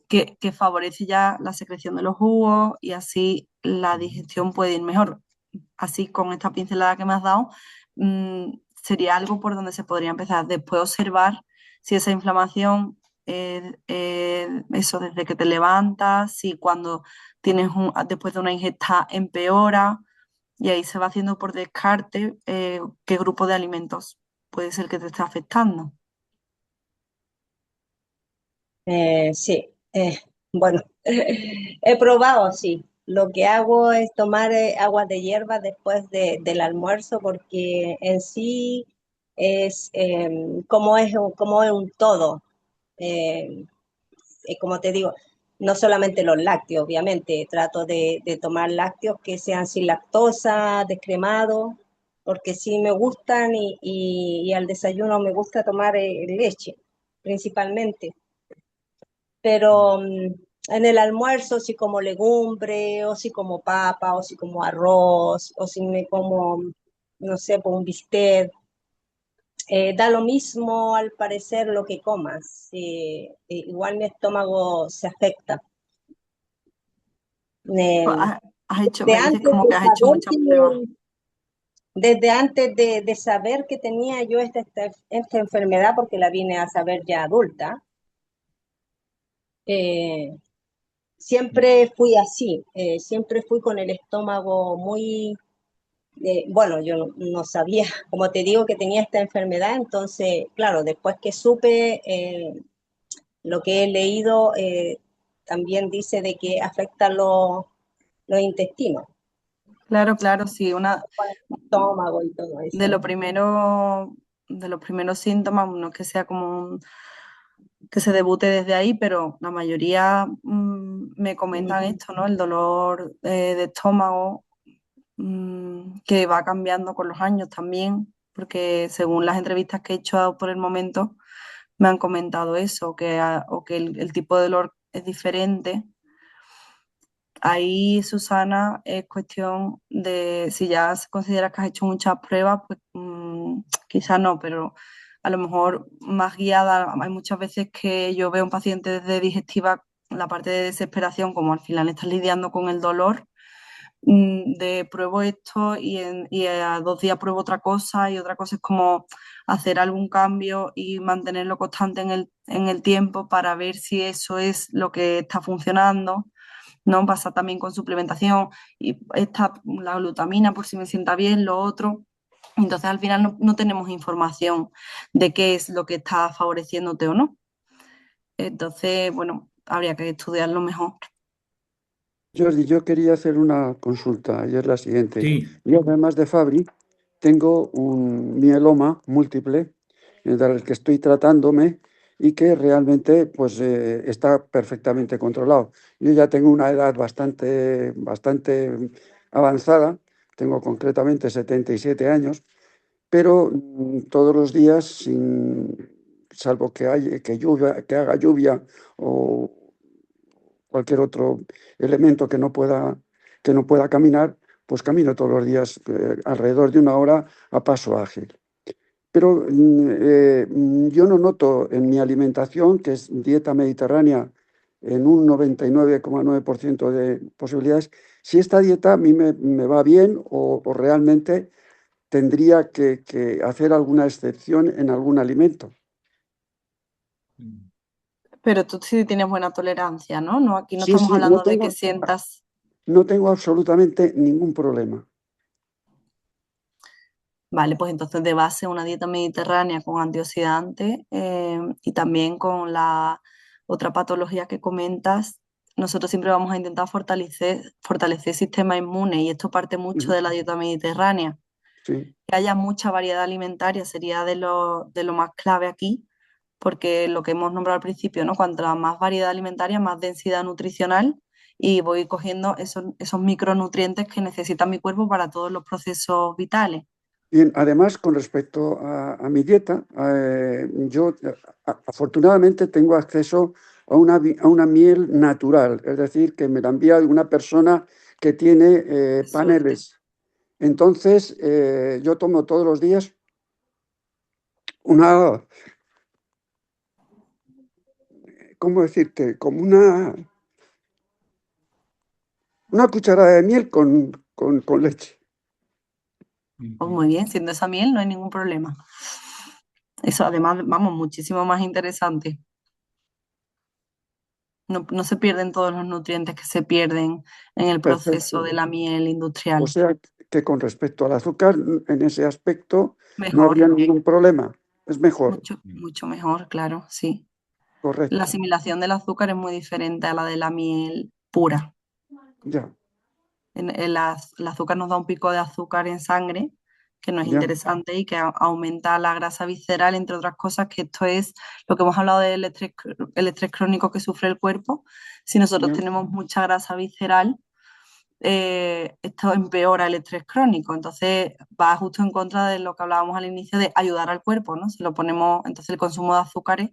que favorece ya la secreción de los jugos y así la digestión puede ir mejor. Así con esta pincelada que me has dado, sería algo por donde se podría empezar. Después observar si esa inflamación, eso desde que te levantas, si cuando después de una ingesta empeora, y ahí se va haciendo por descarte qué grupo de alimentos puede ser que te esté afectando. Sí, bueno, he probado, sí. Lo que hago es tomar agua de hierba después del almuerzo porque en sí es como es un todo. Eh, Como te digo, no solamente los lácteos, obviamente, trato de tomar lácteos que sean sin lactosa, descremados, porque sí me gustan y al desayuno me gusta tomar leche, principalmente. Pero en el almuerzo, si como legumbre, o si como papa, o si como arroz, o si me como, no sé, pues un bistec, da lo mismo al parecer lo que comas. Igual mi estómago se afecta. Eh, Has hecho, de me dices antes como de que has hecho saber muchas pruebas. desde antes de saber que tenía yo esta enfermedad, porque la vine a saber ya adulta, eh, siempre fui así, siempre fui con el estómago muy, bueno, yo no sabía, como te digo, que tenía esta enfermedad, entonces, claro, después que supe lo que he leído, también dice de que afecta los intestinos, Claro, claro, sí, el estómago y todo de eso. lo primero, de los primeros síntomas, no es que sea como que se debute desde ahí, pero la mayoría me comentan esto, ¿no? El dolor de estómago que va cambiando con los años también, porque según las entrevistas que he hecho por el momento, me han comentado eso, o que el tipo de dolor es diferente. Ahí, Susana, es cuestión de si ya consideras que has hecho muchas pruebas, pues quizás no, pero a lo mejor más guiada. Hay muchas veces que yo veo a un paciente desde digestiva, la parte de desesperación, como al final estás lidiando con el dolor, de pruebo esto y a 2 días pruebo otra cosa y otra cosa es como hacer algún cambio y mantenerlo constante en el tiempo para ver si eso es lo que está funcionando, ¿no? Pasa también con suplementación y la glutamina por si me sienta bien, lo otro. Entonces al final no tenemos información de qué es lo que está favoreciéndote o no. Entonces, bueno, habría que estudiarlo mejor. Jordi, yo quería hacer una consulta y es la siguiente. Sí, Yo, además de Fabry, tengo un mieloma múltiple del que estoy tratándome y que realmente pues, está perfectamente controlado. Yo ya tengo una edad bastante avanzada, tengo concretamente 77 años, pero todos los días, salvo que haga lluvia o cualquier otro elemento que no pueda caminar, pues camino todos los días alrededor de 1 hora a paso ágil. Pero yo no noto en mi alimentación, que es dieta mediterránea, en un 99,9% de posibilidades, si esta dieta a mí me va bien o realmente tendría que hacer alguna excepción en algún alimento. Pero tú sí tienes buena tolerancia, ¿no? No, aquí no Sí, estamos sí, hablando de que sientas. no tengo absolutamente ningún problema. Vale, pues entonces de base una dieta mediterránea con antioxidantes y también con la otra patología que comentas, nosotros siempre vamos a intentar fortalecer el sistema inmune y esto parte mucho de la dieta mediterránea. Sí. Que haya mucha variedad alimentaria sería de lo más clave aquí, porque lo que hemos nombrado al principio, ¿no? Cuanto más variedad alimentaria, más densidad nutricional y voy cogiendo esos micronutrientes que necesita mi cuerpo para todos los procesos vitales. Bien, además, con respecto a mi dieta, yo afortunadamente tengo acceso a una miel natural, es decir, que me la envía una persona que tiene Qué suerte. paneles. Entonces, yo tomo todos los días una, ¿cómo decirte? Como una cucharada de miel con leche. Pues muy bien, siendo esa miel no hay ningún problema. Eso además, vamos, muchísimo más interesante. No se pierden todos los nutrientes que se pierden en el proceso Perfecto. de la miel O industrial. sea, que con respecto al azúcar, en ese aspecto, no Mejor, habría ningún problema. Es mejor, mucho mejor, claro, sí. La correcto. asimilación del azúcar es muy diferente a la de la miel pura. Ya, El azúcar nos da un pico de azúcar en sangre, que no es ya. interesante y que aumenta la grasa visceral, entre otras cosas, que esto es lo que hemos hablado del el estrés crónico que sufre el cuerpo. Si nosotros Ya. tenemos mucha grasa visceral, esto empeora el estrés crónico. Entonces va justo en contra de lo que hablábamos al inicio de ayudar al cuerpo, ¿no? Si lo ponemos, entonces el consumo de azúcares,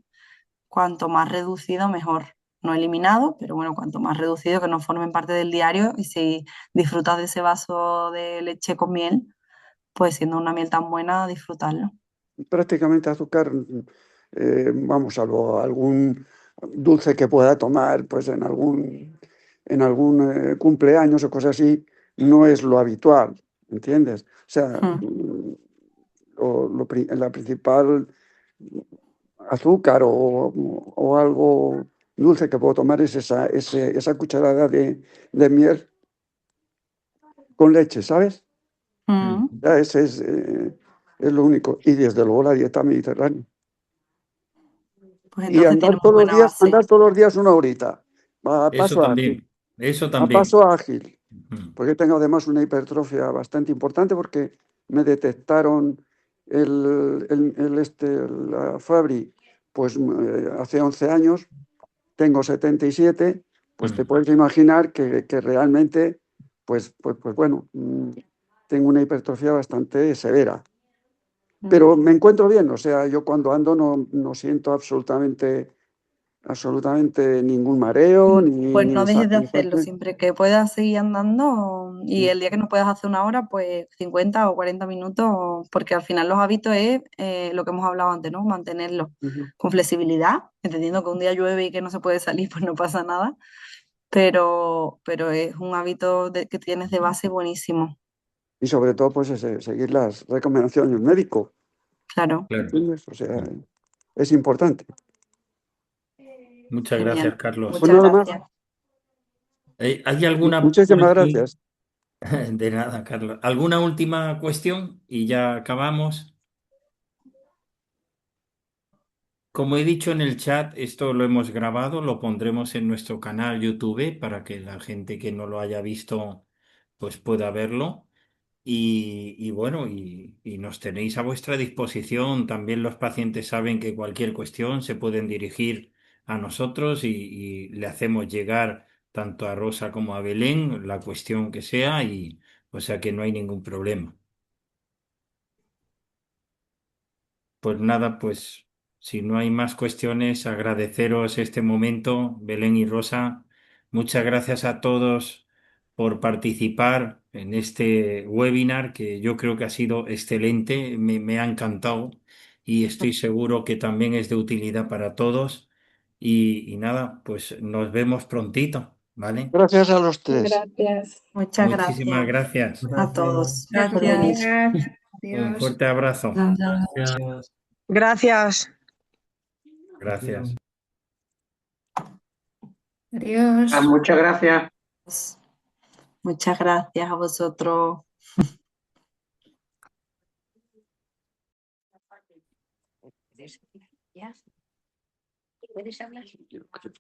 cuanto más reducido, mejor. No eliminado, pero bueno, cuanto más reducido, que no formen parte del diario. Y si disfrutas de ese vaso de leche con miel, pues siendo una miel tan buena, disfrutarlo. Prácticamente azúcar, vamos, salvo algún dulce que pueda tomar pues en algún cumpleaños o cosas así, no es lo habitual, ¿entiendes? O sea, la principal azúcar o algo dulce que puedo tomar es esa cucharada de miel con leche, ¿sabes? Ya ese es lo único. Y desde luego la dieta mediterránea. Pues Y entonces tiene muy buena base. andar todos los días una horita, a Eso paso ágil, también, eso a también. paso ágil, Ujú. porque tengo además una hipertrofia bastante importante porque me detectaron la Fabry pues hace 11 años, tengo 77, pues te puedes imaginar que realmente, pues bueno, tengo una hipertrofia bastante severa. Pero me encuentro bien, o sea, yo cuando ando no siento absolutamente ningún mareo, Pues ni no dejes de hacerlo, cansancio. siempre que puedas seguir andando y el día que no puedas hacer una hora, pues 50 o 40 minutos, porque al final los hábitos es lo que hemos hablado antes, ¿no? Mantenerlos Ujú. con flexibilidad, entendiendo que un día llueve y que no se puede salir, pues no pasa nada, pero es un hábito que tienes de base buenísimo, Y sobre todo, pues seguir las recomendaciones del médico, claro, Claro. ¿entiendes? O sea, es importante. Muchas genial. gracias, Carlos. Pues Muchas nada más, gracias. ¿Hay alguna muchísimas última? gracias. De nada, Carlos. ¿Alguna última cuestión? Y ya acabamos. Como he dicho en el chat, esto lo hemos grabado, lo pondremos en nuestro canal YouTube para que la gente que no lo haya visto pues pueda verlo. Y bueno, y nos tenéis a vuestra disposición. También los pacientes saben que cualquier cuestión se pueden dirigir a nosotros y le hacemos llegar tanto a Rosa como a Belén la cuestión que sea y o sea que no hay ningún problema. Pues nada, pues si no hay más cuestiones, agradeceros este momento, Belén y Rosa. Muchas gracias a todos por participar en este webinar que yo creo que ha sido excelente, me ha encantado y estoy seguro que también es de utilidad para todos. Y nada, pues nos vemos prontito, ¿vale? Gracias a los tres. Gracias. Muchas Muchísimas gracias gracias. a todos por venir. Gracias. Un Adiós. fuerte abrazo. Gracias. Gracias. Adiós. Muchas gracias. Muchas gracias a vosotros.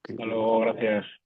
Hasta luego, gracias.